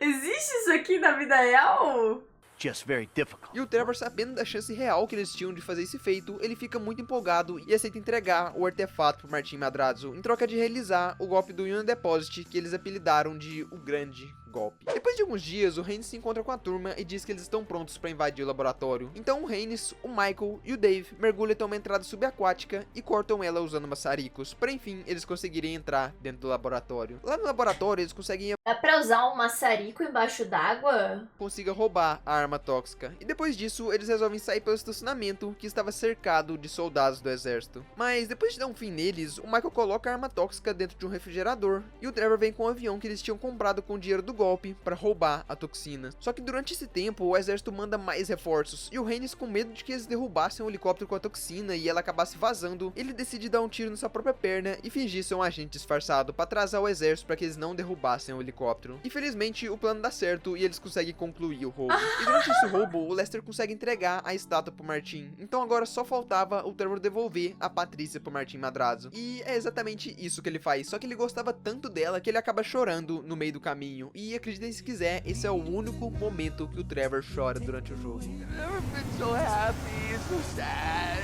Existe isso aqui na vida real? Just very difficult. E o Trevor, sabendo da chance real que eles tinham de fazer esse feito, ele fica muito empolgado e aceita entregar o artefato pro Martin Madrazo, em troca de realizar o golpe do Union Deposit, que eles apelidaram de o Grande Golpe. Depois de alguns dias, o Haynes se encontra com a turma e diz que eles estão prontos para invadir o laboratório. Então o Haynes, o Michael e o Dave mergulham até uma entrada subaquática e cortam ela usando maçaricos, para enfim eles conseguirem entrar dentro do laboratório. Lá no laboratório eles conseguem Dá pra usar um maçarico embaixo d'água? consiga roubar a arma tóxica. E depois disso, eles resolvem sair pelo estacionamento, que estava cercado de soldados do exército. Mas depois de dar um fim neles, o Michael coloca a arma tóxica dentro de um refrigerador, e o Trevor vem com o avião que eles tinham comprado com o dinheiro do golpe golpe para roubar a toxina. Só que durante esse tempo, o exército manda mais reforços, e o Haynes, com medo de que eles derrubassem o helicóptero com a toxina e ela acabasse vazando, ele decide dar um tiro na sua própria perna e fingir ser um agente disfarçado para atrasar o exército para que eles não derrubassem o helicóptero. Infelizmente, o plano dá certo e eles conseguem concluir o roubo. E durante esse roubo, o Lester consegue entregar a estátua pro Martin. Então agora só faltava o Trevor devolver a Patrícia pro Martin Madrazo. E é exatamente isso que ele faz, só que ele gostava tanto dela que ele acaba chorando no meio do caminho. E acreditem se quiser, esse é o único momento que o Trevor chora durante o jogo. Never been so happy and so sad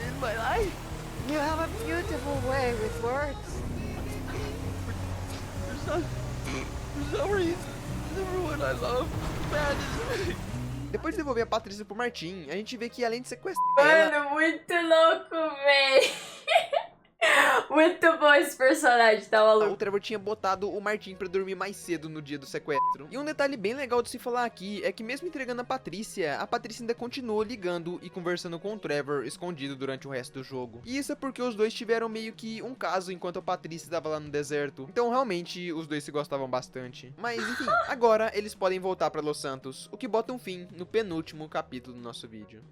in my life. You have a beautiful way with words. For some reason, everyone I love manages. Depois de devolver a Patrícia pro Martin, a gente vê que além de sequestrar ela, Mano, muito louco, véi. Muito bom esse personagem, tá maluco? o Trevor tinha botado o Martin pra dormir mais cedo no dia do sequestro. E um detalhe bem legal de se falar aqui é que mesmo entregando a Patrícia ainda continuou ligando e conversando com o Trevor escondido durante o resto do jogo. E isso é porque os dois tiveram meio que um caso enquanto a Patrícia estava lá no deserto. Então realmente os dois se gostavam bastante. Mas enfim, agora eles podem voltar pra Los Santos, o que bota um fim no penúltimo capítulo do nosso vídeo.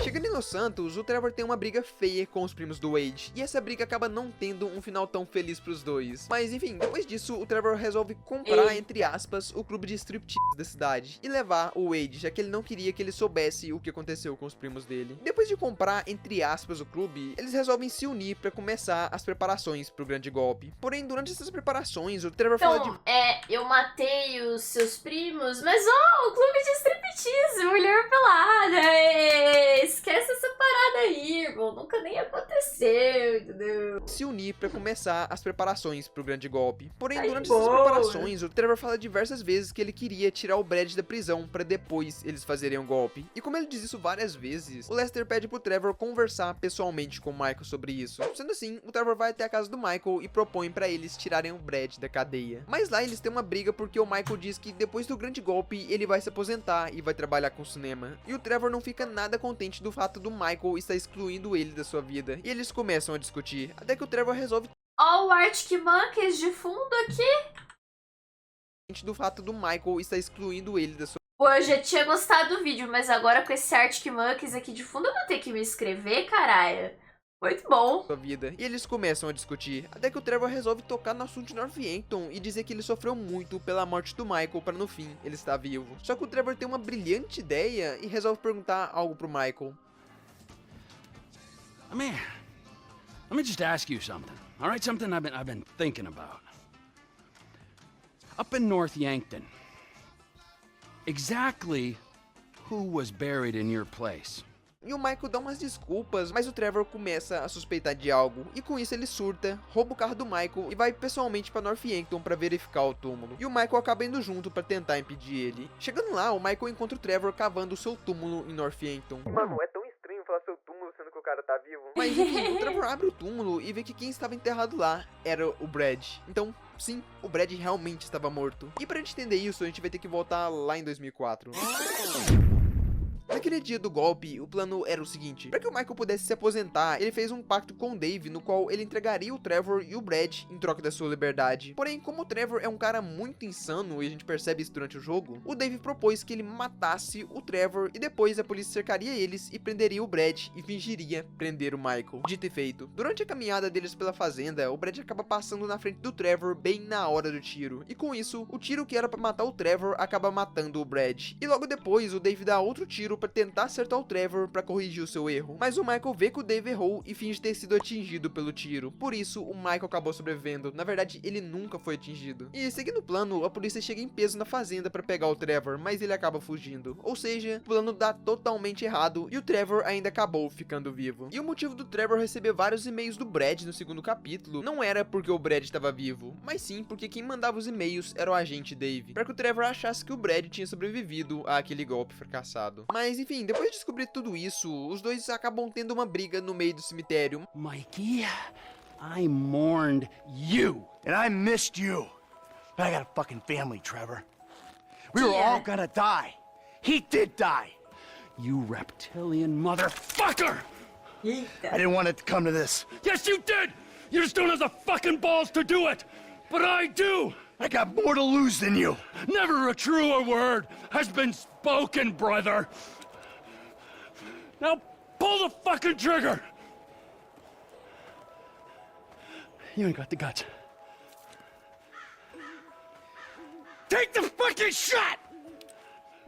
Chegando em Los Santos, o Trevor tem uma briga feia com os primos do Wade, e essa briga acaba não tendo um final tão feliz pros dois. Mas enfim, depois disso, o Trevor resolve comprar, entre aspas, o clube de striptease da cidade, e levar o Wade, já que ele não queria que ele soubesse o que aconteceu com os primos dele. Depois de comprar, entre aspas, o clube, eles resolvem se unir pra começar as preparações pro grande golpe. Porém, durante essas preparações, o Trevor fala de... Então, eu matei os seus primos, mas ó, o clube de striptease, mulher pelada, esquece essa parada aí, irmão, nunca nem aconteceu, entendeu? se unir pra começar as preparações pro grande golpe. Porém, Tá de durante essas boa. preparações, o Trevor fala diversas vezes que ele queria tirar o Brad da prisão pra depois eles fazerem o golpe. E como ele diz isso várias vezes, o Lester pede pro Trevor conversar pessoalmente com o Michael sobre isso. Sendo assim, o Trevor vai até a casa do Michael e propõe pra eles tirarem o Brad da cadeia. Mas lá eles têm uma briga porque o Michael diz que depois do grande golpe ele vai se aposentar e vai trabalhar com cinema. E o Trevor não fica nada contente do fato do Michael estar excluindo ele da sua vida. E eles começam a discutir, até que o Trevor resolve Ó o Arctic Monkeys de fundo aqui. do fato do Michael estar excluindo ele da sua Pô, eu já tinha gostado do vídeo, mas agora com esse Arctic Monkeys aqui de fundo eu vou ter que me inscrever, caralho. Muito bom. vida. E eles começam a discutir, até que o Trevor resolve tocar no assunto de Northampton e dizer que ele sofreu muito pela morte do Michael para no fim ele estar vivo. Só que o Trevor tem uma brilhante ideia e resolve perguntar algo pro Michael. Let me just ask you something. All right, something I've been thinking about. Up in North Yankton, exactly who was buried in your place? E o Michael dá umas desculpas, mas o Trevor começa a suspeitar de algo. E com isso ele surta, rouba o carro do Michael e vai pessoalmente pra Northampton pra verificar o túmulo. E o Michael acaba indo junto pra tentar impedir ele. Chegando lá, o Michael encontra o Trevor cavando o seu túmulo em Northampton. Mano, é tão estranho falar seu túmulo sendo que o cara tá vivo. Mas enfim, o Trevor abre o túmulo e vê que quem estava enterrado lá era o Brad. Então, sim, o Brad realmente estava morto. E pra gente entender isso, a gente vai ter que voltar lá em 2004. Naquele dia do golpe, o plano era o seguinte: para que o Michael pudesse se aposentar, ele fez um pacto com o Dave, no qual ele entregaria o Trevor e o Brad em troca da sua liberdade. Porém, como o Trevor é um cara muito insano, e a gente percebe isso durante o jogo, o Dave propôs que ele matasse o Trevor e depois a polícia cercaria eles e prenderia o Brad e fingiria prender o Michael. Dito e feito. Durante a caminhada deles pela fazenda, o Brad acaba passando na frente do Trevor bem na hora do tiro. E com isso, o tiro que era para matar o Trevor acaba matando o Brad. E logo depois, o Dave dá outro tiro para tentar acertar o Trevor para corrigir o seu erro. Mas o Michael vê que o Dave errou e finge ter sido atingido pelo tiro. Por isso, o Michael acabou sobrevivendo. Na verdade, ele nunca foi atingido. E seguindo o plano, a polícia chega em peso na fazenda para pegar o Trevor, mas ele acaba fugindo. Ou seja, o plano dá totalmente errado e o Trevor ainda acabou ficando vivo. E o motivo do Trevor receber vários e-mails do Brad no segundo capítulo não era porque o Brad estava vivo, mas sim porque quem mandava os e-mails era o agente Dave, para que o Trevor achasse que o Brad tinha sobrevivido àquele golpe fracassado. Mas enfim, depois de descobrir tudo isso, os dois acabam tendo uma briga no meio do cemitério. Mikey, I mourned you. And I missed you. But I got a fucking family, Trevor. We were all gonna die. He did die. You reptilian motherfucker! I didn't want it to come to this. Yes, you did! You just don't have the fucking balls to do it! But I do! I got more to lose than you. Never a truer word has been spoken, brother! Now pull the fucking trigger! You ain't got the guts. Take the fucking shot!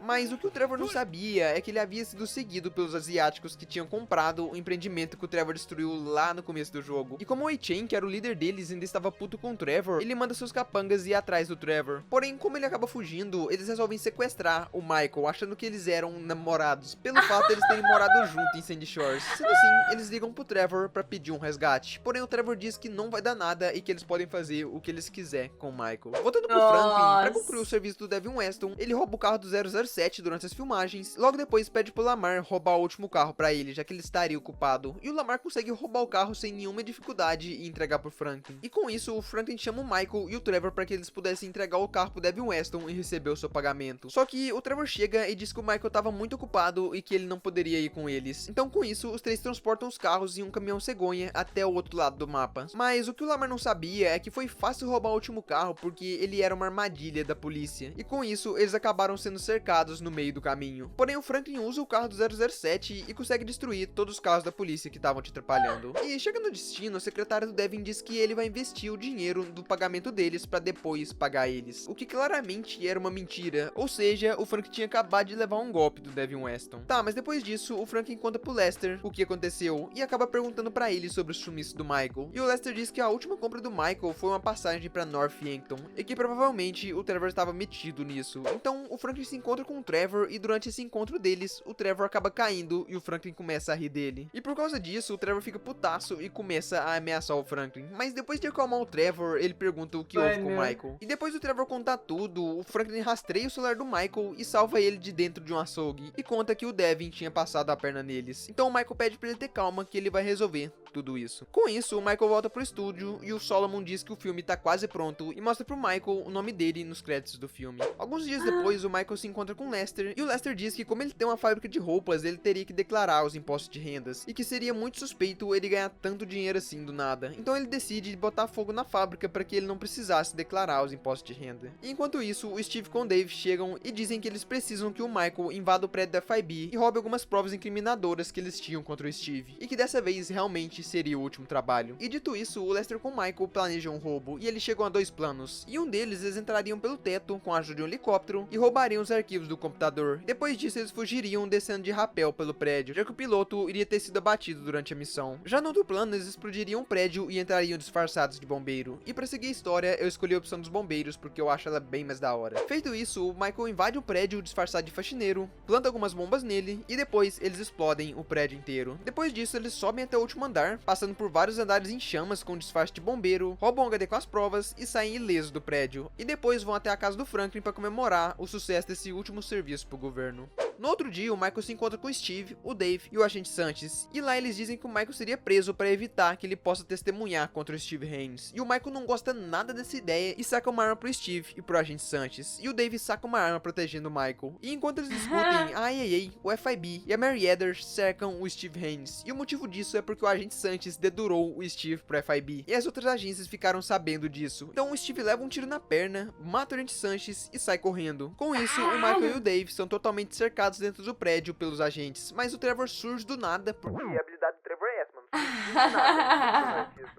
Mas o que o Trevor não sabia é que ele havia sido seguido pelos asiáticos que tinham comprado o empreendimento que o Trevor destruiu lá no começo do jogo. E como o Wei-Chen, que era o líder deles, ainda estava puto com o Trevor, ele manda seus capangas ir atrás do Trevor. Porém, como ele acaba fugindo, eles resolvem sequestrar o Michael, achando que eles eram namorados, pelo fato de eles terem morado junto em Sandy Shores. Sendo assim, eles ligam pro Trevor pra pedir um resgate. Porém, o Trevor diz que não vai dar nada e que eles podem fazer o que eles quiser com o Michael. Voltando pro Franklin, pra concluir o serviço do Devin Weston, ele rouba o carro do 007 durante as filmagens, logo depois pede pro Lamar roubar o último carro pra ele, já que ele estaria ocupado, e o Lamar consegue roubar o carro sem nenhuma dificuldade e entregar pro Franklin. E com isso, o Franklin chama o Michael e o Trevor para que eles pudessem entregar o carro pro Devin Weston e receber o seu pagamento. Só que o Trevor chega e diz que o Michael estava muito ocupado e que ele não poderia ir com eles. Então com isso, os três transportam os carros em um caminhão cegonha até o outro lado do mapa. Mas o que o Lamar não sabia é que foi fácil roubar o último carro porque ele era uma armadilha da polícia. E com isso, eles acabaram sendo cercados no meio do caminho. Porém, o Franklin usa o carro do 007 e consegue destruir todos os carros da polícia que estavam te atrapalhando. E chegando no destino, a secretária do Devin diz que ele vai investir o dinheiro do pagamento deles pra depois pagar eles. O que claramente era uma mentira. Ou seja, o Franklin tinha acabado de levar um golpe do Devin Weston. Tá, mas depois disso, o Franklin conta pro Lester o que aconteceu e acaba perguntando pra ele sobre o sumiço do Michael. E o Lester diz que a última compra do Michael foi uma passagem pra Northampton e que provavelmente o Trevor estava metido nisso. Então, o Franklin se encontra com o Trevor e durante esse encontro deles, o Trevor acaba caindo e o Franklin começa a rir dele. E por causa disso, o Trevor fica putaço e começa a ameaçar o Franklin. Mas depois de acalmar o Trevor, ele pergunta o que houve com o Michael. E depois do Trevor contar tudo, o Franklin rastreia o celular do Michael e salva ele de dentro de um açougue. E conta que o Devin tinha passado a perna neles. Então o Michael pede pra ele ter calma que ele vai resolver tudo isso. Com isso, o Michael volta pro estúdio e o Solomon diz que o filme tá quase pronto e mostra pro Michael o nome dele nos créditos do filme. Alguns dias depois, o Michael se encontra com o Lester e o Lester diz que como ele tem uma fábrica de roupas, ele teria que declarar os impostos de rendas e que seria muito suspeito ele ganhar tanto dinheiro assim do nada. Então ele decide botar fogo na fábrica para que ele não precisasse declarar os impostos de renda. E enquanto isso, o Steve com o Dave chegam e dizem que eles precisam que o Michael invada o prédio da FIB e roube algumas provas incriminadoras que eles tinham contra o Steve e que dessa vez realmente seria o último trabalho. E dito isso, o Lester com o Michael planejam um roubo e eles chegam a dois planos. E um deles, eles entrariam pelo teto com a ajuda de um helicóptero e roubariam os arquivos do computador. Depois disso, eles fugiriam descendo de rapel pelo prédio, já que o piloto iria ter sido abatido durante a missão. Já no outro plano, eles explodiriam um prédio e entrariam disfarçados de bombeiro. E pra seguir a história, eu escolhi a opção dos bombeiros porque eu acho ela bem mais da hora. Feito isso, o Michael invade o prédio disfarçado de faxineiro, planta algumas bombas nele e depois eles explodem o prédio inteiro. Depois disso, eles sobem até o último andar, passando por vários andares em chamas com disfarce de bombeiro, roubam o HD com as provas e saem ilesos do prédio. E depois vão até a casa do Franklin para comemorar o sucesso desse último serviço pro governo. No outro dia, o Michael se encontra com o Steve, o Dave e o agente Sanchez. E lá eles dizem que o Michael seria preso para evitar que ele possa testemunhar contra o Steve Haynes. E o Michael não gosta nada dessa ideia e saca uma arma pro Steve e pro agente Sanchez. E o Dave saca uma arma protegendo o Michael. E enquanto eles discutem, a IAA, o FIB e a Mary Edders cercam o Steve Haynes. E o motivo disso é porque o agente Sanchez dedurou o Steve pro FIB. E as outras agências ficaram sabendo disso. Então o Steve leva um tiro na perna, mata o agente Sanchez e sai correndo. Com isso, o Michael e o Dave são totalmente cercados dentro do prédio pelos agentes. Mas o Trevor surge do nada, porque a habilidade do Trevor é essa, mano.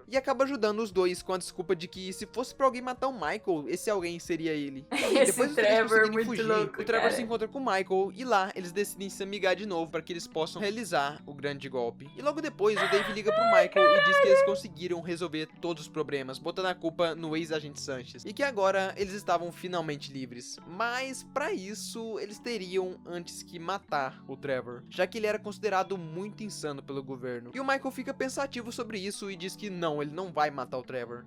E acaba ajudando os dois com a desculpa de que se fosse pra alguém matar o Michael, esse alguém seria ele. E depois Esse Trevor muito fugir, louco, o Trevor cara. se encontra com o Michael e lá eles decidem se amigar de novo para que eles possam realizar o grande golpe. E logo depois o Dave liga pro Michael e diz que eles conseguiram resolver todos os problemas, botando a culpa no ex-agente Sanchez. E que agora eles estavam finalmente livres. Mas pra isso eles teriam antes que matar o Trevor, já que ele era considerado muito insano pelo governo. E o Michael fica pensativo sobre isso e diz que não, ele não vai matar o Trevor.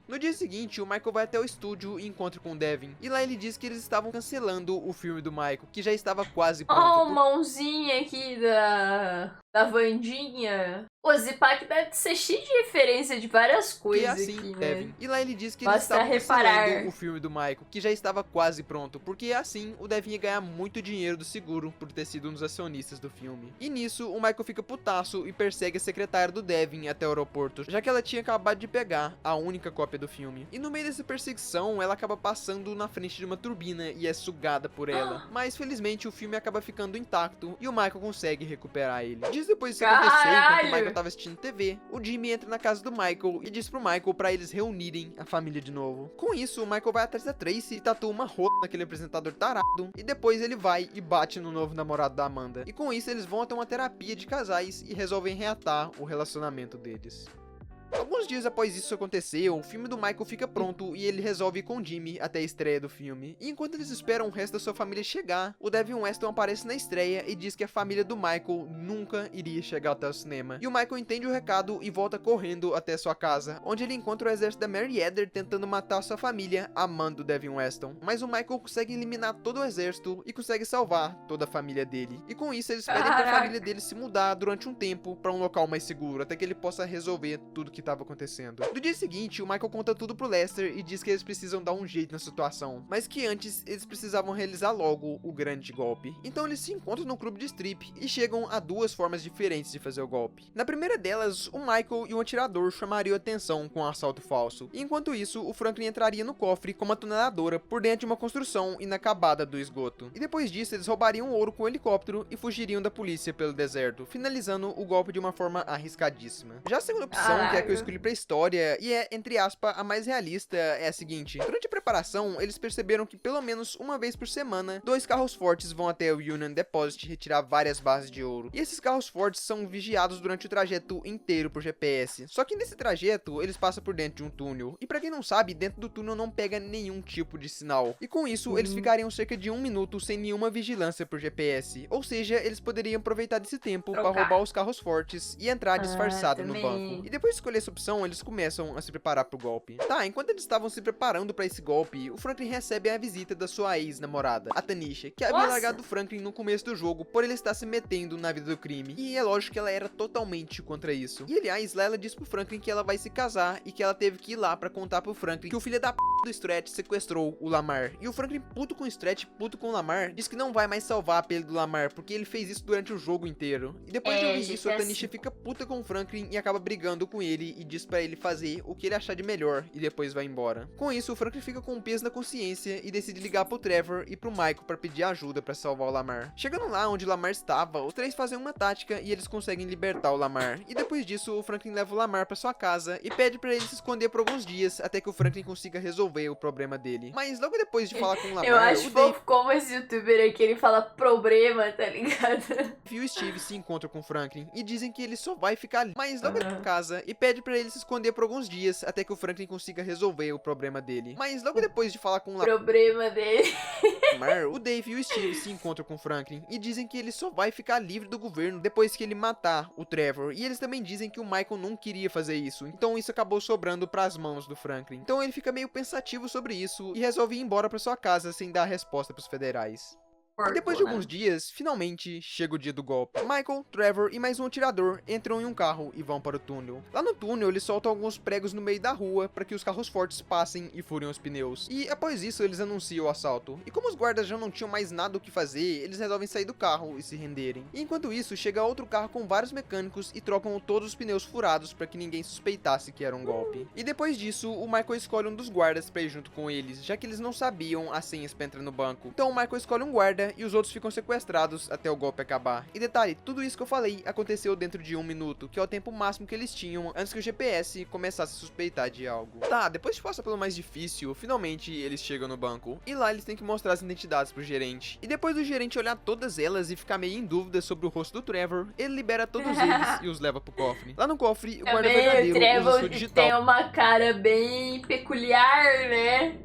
No dia seguinte, o Michael vai até o estúdio e encontra com o Devin. E lá ele diz que eles estavam cancelando o filme do Michael, que já estava quase pronto. Ó, mãozinha aqui da da Wandinha. O Zipak deve ser cheio de referência de várias Que coisas é assim, aqui, né? Devin. E lá ele diz que eles Basta estavam reparar. cancelando o filme do Michael, que já estava quase pronto, porque assim o Devin ia ganhar muito dinheiro do seguro por ter sido um dos acionistas do filme. E nisso, o Michael fica putaço e persegue a secretária do Devin até o aeroporto, já que ela tinha acabado de pegar a única cópia do filme. E no meio dessa perseguição, ela acaba passando na frente de uma turbina e é sugada por ela. Mas felizmente o filme acaba ficando intacto e o Michael consegue recuperar ele. Dias depois disso acontecer, enquanto o Caralho! Michael tava assistindo TV, o Jimmy entra na casa do Michael e diz pro Michael pra eles reunirem a família de novo. Com isso, o Michael vai atrás da Tracy e tatua uma rola naquele apresentador tarado, e depois ele vai e bate no novo namorado da Amanda. E com isso, eles vão até uma terapia de casais e resolvem reatar o relacionamento deles. Alguns dias após isso acontecer, o filme do Michael fica pronto e ele resolve ir com o Jimmy até a estreia do filme. E enquanto eles esperam o resto da sua família chegar, o Devin Weston aparece na estreia e diz que a família do Michael nunca iria chegar até o cinema. E o Michael entende o recado e volta correndo até sua casa, onde ele encontra o exército da Mary Eder tentando matar sua família, amando o Devin Weston. Mas o Michael consegue eliminar todo o exército e consegue salvar toda a família dele. E com isso eles pedem pra família dele se mudar durante um tempo pra um local mais seguro, até que ele possa resolver tudo que estava acontecendo. No dia seguinte, o Michael conta tudo pro Lester e diz que eles precisam dar um jeito na situação, mas que antes eles precisavam realizar logo o grande golpe. Então eles se encontram no clube de strip e chegam a duas formas diferentes de fazer o golpe. Na primeira delas, o Michael e o atirador chamariam atenção com um assalto falso. E enquanto isso, o Franklin entraria no cofre com uma tuneladora por dentro de uma construção inacabada do esgoto. E depois disso, eles roubariam ouro com um helicóptero e fugiriam da polícia pelo deserto, finalizando o golpe de uma forma arriscadíssima. Já a segunda opção, que é a que eu escolhi pra história, e é, entre aspas, a mais realista, é a seguinte. Durante a preparação, eles perceberam que pelo menos uma vez por semana, 2 carros fortes vão até o Union Deposit retirar várias bases de ouro. E esses carros fortes são vigiados durante o trajeto inteiro por GPS. Só que nesse trajeto, eles passam por dentro de um túnel. E pra quem não sabe, dentro do túnel não pega nenhum tipo de sinal. E com isso, eles ficariam cerca de 1 minuto sem nenhuma vigilância por GPS. Ou seja, eles poderiam aproveitar desse tempo para roubar os carros fortes e entrar disfarçado no banco. E depois de escolher essa opção, eles começam a se preparar pro golpe. Tá, enquanto eles estavam se preparando para esse golpe, o Franklin recebe a visita da sua ex-namorada, a Tanisha, que havia largado o Franklin no começo do jogo por ele estar se metendo na vida do crime. E é lógico que ela era totalmente contra isso. E aliás, lá ela diz pro Franklin que ela vai se casar e que ela teve que ir lá para contar pro Franklin que o filho da p do Stretch sequestrou o Lamar. E o Franklin, puto com o Stretch, puto com o Lamar, diz que não vai mais salvar a pele do Lamar, porque ele fez isso durante o jogo inteiro. E depois de ouvir isso, a Tanisha fica puta com o Franklin e acaba brigando com ele e diz pra ele fazer o que ele achar de melhor e depois vai embora. Com isso, o Franklin fica com um peso na consciência e decide ligar pro Trevor e pro Michael pra pedir ajuda pra salvar o Lamar. Chegando lá onde o Lamar estava, os três fazem uma tática e eles conseguem libertar o Lamar. E depois disso, o Franklin leva o Lamar pra sua casa e pede pra ele se esconder por alguns dias até que o Franklin consiga resolver o problema dele. Mas logo depois de falar com o Lamar, eu acho fofo como esse youtuber aqui, ele fala problema, tá ligado? E o Steve se encontram com o Franklin e dizem que ele só vai ficar ali. Mas logo pra casa e pede pra ele se esconder por alguns dias até que o Franklin consiga resolver o problema dele. Mas logo depois de falar com o problema dele, Lamar, o Dave e o Steve se encontram com o Franklin e dizem que ele só vai ficar livre do governo depois que ele matar o Trevor. E eles também dizem que o Michael não queria fazer isso, então isso acabou sobrando pras mãos do Franklin. Então ele fica meio pensativo sobre isso e resolve ir embora pra sua casa sem dar resposta pros federais. E depois de alguns dias, finalmente, chega o dia do golpe. Michael, Trevor e mais um atirador entram em um carro e vão para o túnel. Lá no túnel, eles soltam alguns pregos no meio da rua para que os carros fortes passem e furem os pneus. E após isso, eles anunciam o assalto. E como os guardas já não tinham mais nada o que fazer, eles resolvem sair do carro e se renderem. E enquanto isso, chega outro carro com vários mecânicos e trocam todos os pneus furados para que ninguém suspeitasse que era um golpe. E depois disso, o Michael escolhe um dos guardas para ir junto com eles, já que eles não sabiam as senhas para entrar no banco. Então o Michael escolhe um guarda e os outros ficam sequestrados até o golpe acabar. E detalhe, tudo isso que eu falei aconteceu dentro de 1 minuto, que é o tempo máximo que eles tinham antes que o GPS começasse a suspeitar de algo. Tá, depois de passar pelo mais difícil, finalmente eles chegam no banco. E lá eles têm que mostrar as identidades pro gerente. E depois do gerente olhar todas elas e ficar meio em dúvida sobre o rosto do Trevor, ele libera todos eles e os leva pro cofre. Lá no cofre, o guarda verdadeiro usa sua digital. Tem uma cara bem peculiar, né?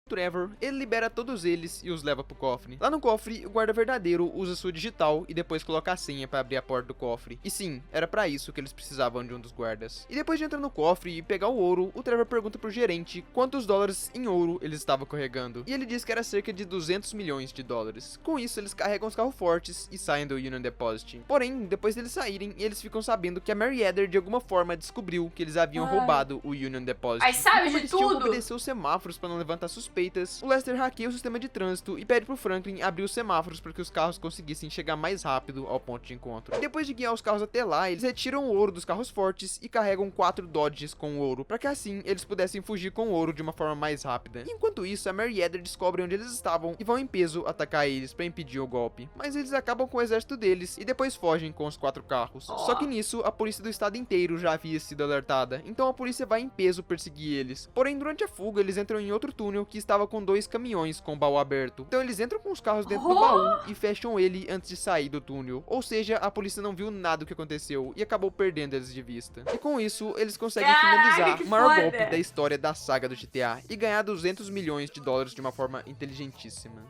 Trevor, ele libera todos eles e os leva pro cofre. Lá no cofre, o guarda verdadeiro usa sua digital e depois coloca a senha para abrir a porta do cofre. E sim, era para isso que eles precisavam de um dos guardas. E depois de entrar no cofre e pegar o ouro, o Trevor pergunta pro gerente quantos dólares em ouro eles estavam carregando. E ele diz que era cerca de 200 milhões de dólares. Com isso, eles carregam os carros fortes e saem do Union Deposit. Porém, depois deles saírem, eles ficam sabendo que a Merryweather de alguma forma descobriu que eles haviam roubado o Union Deposit. Aí sabe e como de eles tinham que tudo. obedecer os semáforos para não levantar suspeitas, o Lester hackeia o sistema de trânsito e pede pro Franklin abrir os semáforos para que os carros conseguissem chegar mais rápido ao ponto de encontro. Depois de guiar os carros até lá, eles retiram o ouro dos carros fortes e carregam 4 Dodges com o ouro, para que assim eles pudessem fugir com o ouro de uma forma mais rápida. Enquanto isso, a Merryweather descobre onde eles estavam e vão em peso atacar eles para impedir o golpe. Mas eles acabam com o exército deles e depois fogem com os 4 carros. Só que nisso, a polícia do estado inteiro já havia sido alertada, então a polícia vai em peso perseguir eles. Porém, durante a fuga, eles entram em outro túnel que estava com 2 caminhões com o baú aberto. Então eles entram com os carros dentro do baú e fecham ele antes de sair do túnel. Ou seja, a polícia não viu nada do que aconteceu e acabou perdendo eles de vista. E com isso, eles conseguem finalizar que o maior foda. golpe da história da saga do GTA e ganhar 200 milhões de dólares de uma forma inteligentíssima.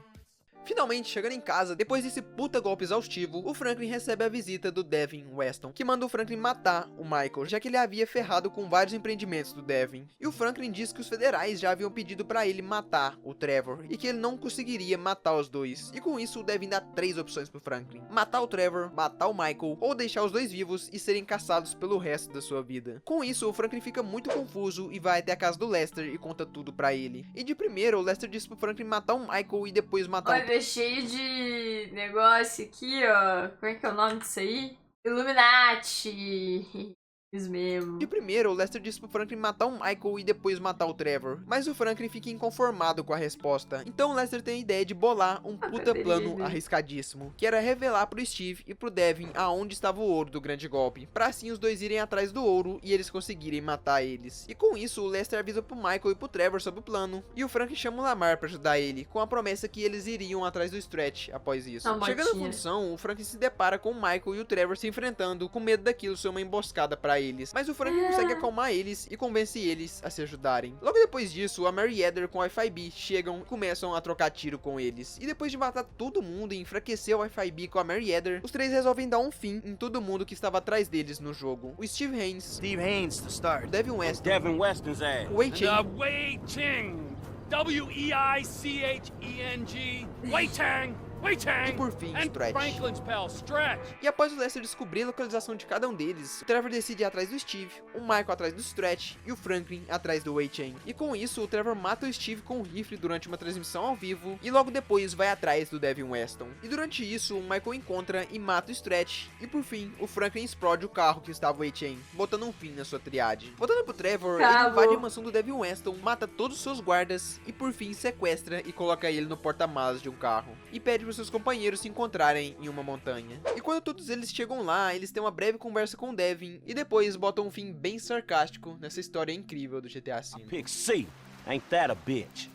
Finalmente, chegando em casa, depois desse puta golpe exaustivo, o Franklin recebe a visita do Devin Weston, que manda o Franklin matar o Michael, já que ele havia ferrado com vários empreendimentos do Devin. E o Franklin diz que os federais já haviam pedido pra ele matar o Trevor, e que ele não conseguiria matar os dois. E com isso, o Devin dá 3 opções pro Franklin: matar o Trevor, matar o Michael, ou deixar os dois vivos e serem caçados pelo resto da sua vida. Com isso, o Franklin fica muito confuso e vai até a casa do Lester e conta tudo pra ele. E de primeiro, o Lester diz pro Franklin matar o Michael e depois matar o Olha, cheio de negócio aqui, ó. Como é que é o nome disso aí? Illuminati. Isso mesmo. De primeiro, o Lester diz pro Franklin matar o Michael e depois matar o Trevor, mas o Franklin fica inconformado com a resposta. Então o Lester tem a ideia de bolar um puta plano arriscadíssimo, que era revelar pro Steve e pro Devin aonde estava o ouro do grande golpe, pra assim os dois irem atrás do ouro e eles conseguirem matar eles. E com isso, o Lester avisa pro Michael e pro Trevor sobre o plano, e o Franklin chama o Lamar pra ajudar ele, com a promessa que eles iriam atrás do Stretch após isso. Chegando à função, o Franklin se depara com o Michael e o Trevor se enfrentando, com medo daquilo ser uma emboscada pra eles, mas o Franklin consegue acalmar eles e convence eles a se ajudarem. Logo depois disso, a Merryweather com o Wi-Fi chegam e começam a trocar tiro com eles. E depois de matar todo mundo e enfraquecer o Wi-Fi com a Merryweather, os três resolvem dar um fim em todo mundo que estava atrás deles no jogo. O Steve Haynes, To start. o Devin Weston, Devin Weston's ass. o Wei Cheng, Wei Cheng. W-E-I-C-H-E-N-G. Wei Cheng. Wei Cheng. e por fim, And Stretch. Franklin's pal, Stretch. E após o Lester descobrir a localização de cada um deles, o Trevor decide ir atrás do Steve, o Michael atrás do Stretch e o Franklin atrás do Wei Cheng. E com isso, o Trevor mata o Steve com um rifle durante uma transmissão ao vivo e logo depois vai atrás do Devin Weston. E durante isso, o Michael encontra e mata o Stretch e por fim, o Franklin explode o carro que estava o Wei Cheng, botando um fim na sua triade. Voltando pro Trevor, ele invade a mansão do Devin Weston, mata todos os seus guardas e por fim sequestra e coloca ele no porta-malas de um carro. E pede para seus companheiros se encontrarem em uma montanha. E quando todos eles chegam lá, eles têm uma breve conversa com o Devin e depois botam um fim bem sarcástico nessa história incrível do GTA V. Pick C. Ain't that a bitch?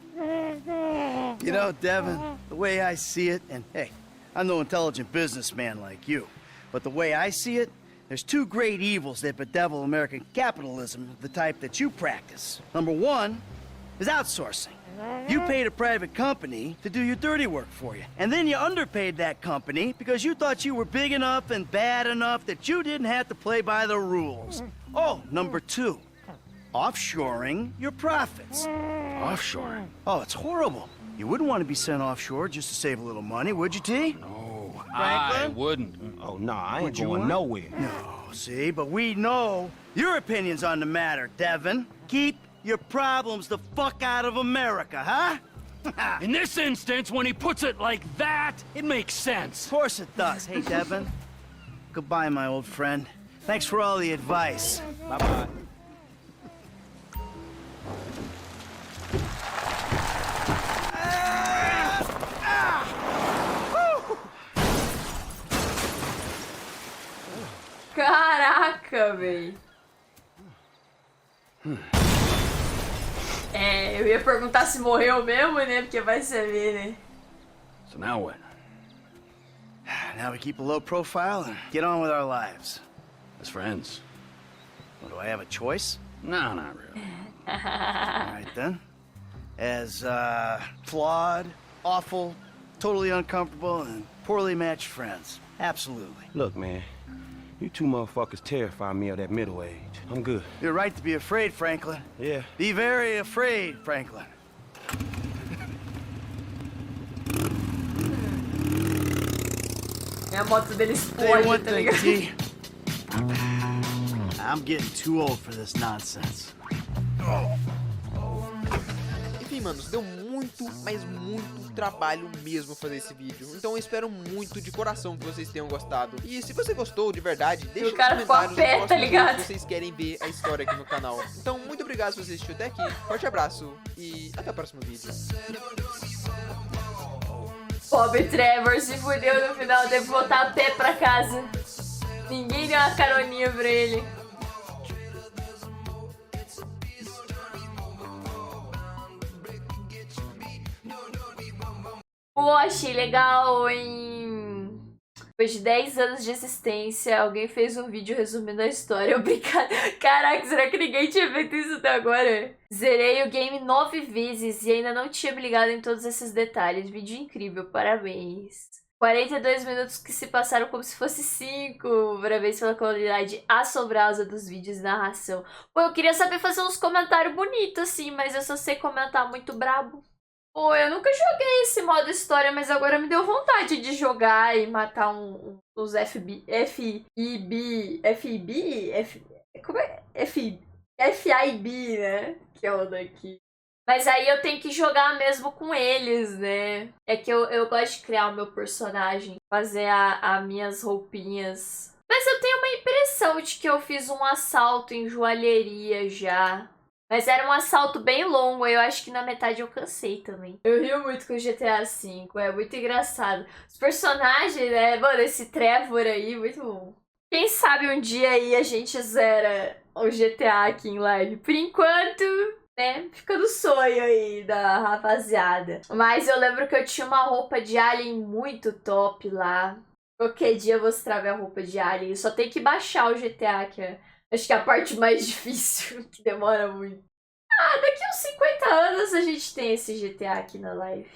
You know, Devin, the way I see it, and hey, I'm no intelligent businessman like you, but the way I see it, there's 2 great evils that bedevil American capitalism of the type that you practice. Number 1 is outsourcing. You paid a private company to do your dirty work for you. And then you underpaid that company because you thought you were big enough and bad enough that you didn't have to play by the rules. Oh, number 2, offshoring your profits. Offshore. Oh, it's horrible. You wouldn't want to be sent offshore just to save a little money, would you, T? No, Franklin? I wouldn't. Oh, nah, I ain't Would you going want? nowhere. No, see, but we know your opinions on the matter, Devin. Keep your problems the fuck out of America, huh? In this instance, when he puts it like that, it makes sense. Of course it does. Hey, Devin. Goodbye, my old friend. Thanks for all the advice. Bye-bye. Caraca, véi. É, eu ia perguntar se morreu mesmo, né? Porque vai saber, né? So now what? Now we keep a low profile and get on with our lives. As friends? Well, do I have a choice? No, not really. All right, then. as, flawed, awful, totally uncomfortable, and poorly matched friends. Absolutely. Look, man, you two motherfuckers terrify me of that middle age. I'm good. You're right to be afraid, Franklin. Yeah. Be very afraid, Franklin. A moto dele Tell you explode, one tá thing, ligado? T. I'm getting too old for this nonsense. Enfim, manos, deu muito, mas muito trabalho mesmo fazer esse vídeo. Então eu espero muito de coração que vocês tenham gostado. E se você gostou de verdade, deixa nos cara ficou a comentários pé, no tá próximo vídeo ligado? se vocês querem ver a história aqui no canal. Então, muito obrigado se você assistiu até aqui. Forte abraço e até o próximo vídeo. Pobre Trevor se fudeu no final, teve que voltar a pé pra casa. Ninguém deu uma caroninha pra ele. Pô, achei legal depois de 10 anos de existência, alguém fez um vídeo resumindo a história. Obrigado. Caraca, será que ninguém tinha feito isso até agora? Zerei o game 9 vezes e ainda não tinha me ligado em todos esses detalhes. Vídeo incrível, parabéns. 42 minutos que se passaram como se fosse 5. Parabéns pela qualidade assombrosa dos vídeos de narração. Pô, eu queria saber fazer uns comentários bonitos assim, mas eu só sei comentar muito brabo. Pô, eu nunca joguei esse modo história, mas agora me deu vontade de jogar e matar os FIB, né? Que é o daqui. Mas aí eu tenho que jogar mesmo com eles, né? É que eu gosto de criar o meu personagem, fazer as minhas roupinhas. Mas eu tenho uma impressão de que eu fiz um assalto em joalheria já. Mas era um assalto bem longo, eu acho que na metade eu cansei também. Eu rio muito com o GTA V, é muito engraçado. Os personagens, né, mano, esse Trevor aí, muito bom. Quem sabe um dia aí a gente zera o GTA aqui em live. Por enquanto, né, fica no sonho aí da rapaziada. Mas eu lembro que eu tinha uma roupa de alien muito top lá. Qualquer dia eu vou mostrar minha roupa de alien. Só tem que baixar o GTA, que é... acho que é a parte mais difícil, que demora muito. Ah, daqui uns 50 anos a gente tem esse GTA aqui na live.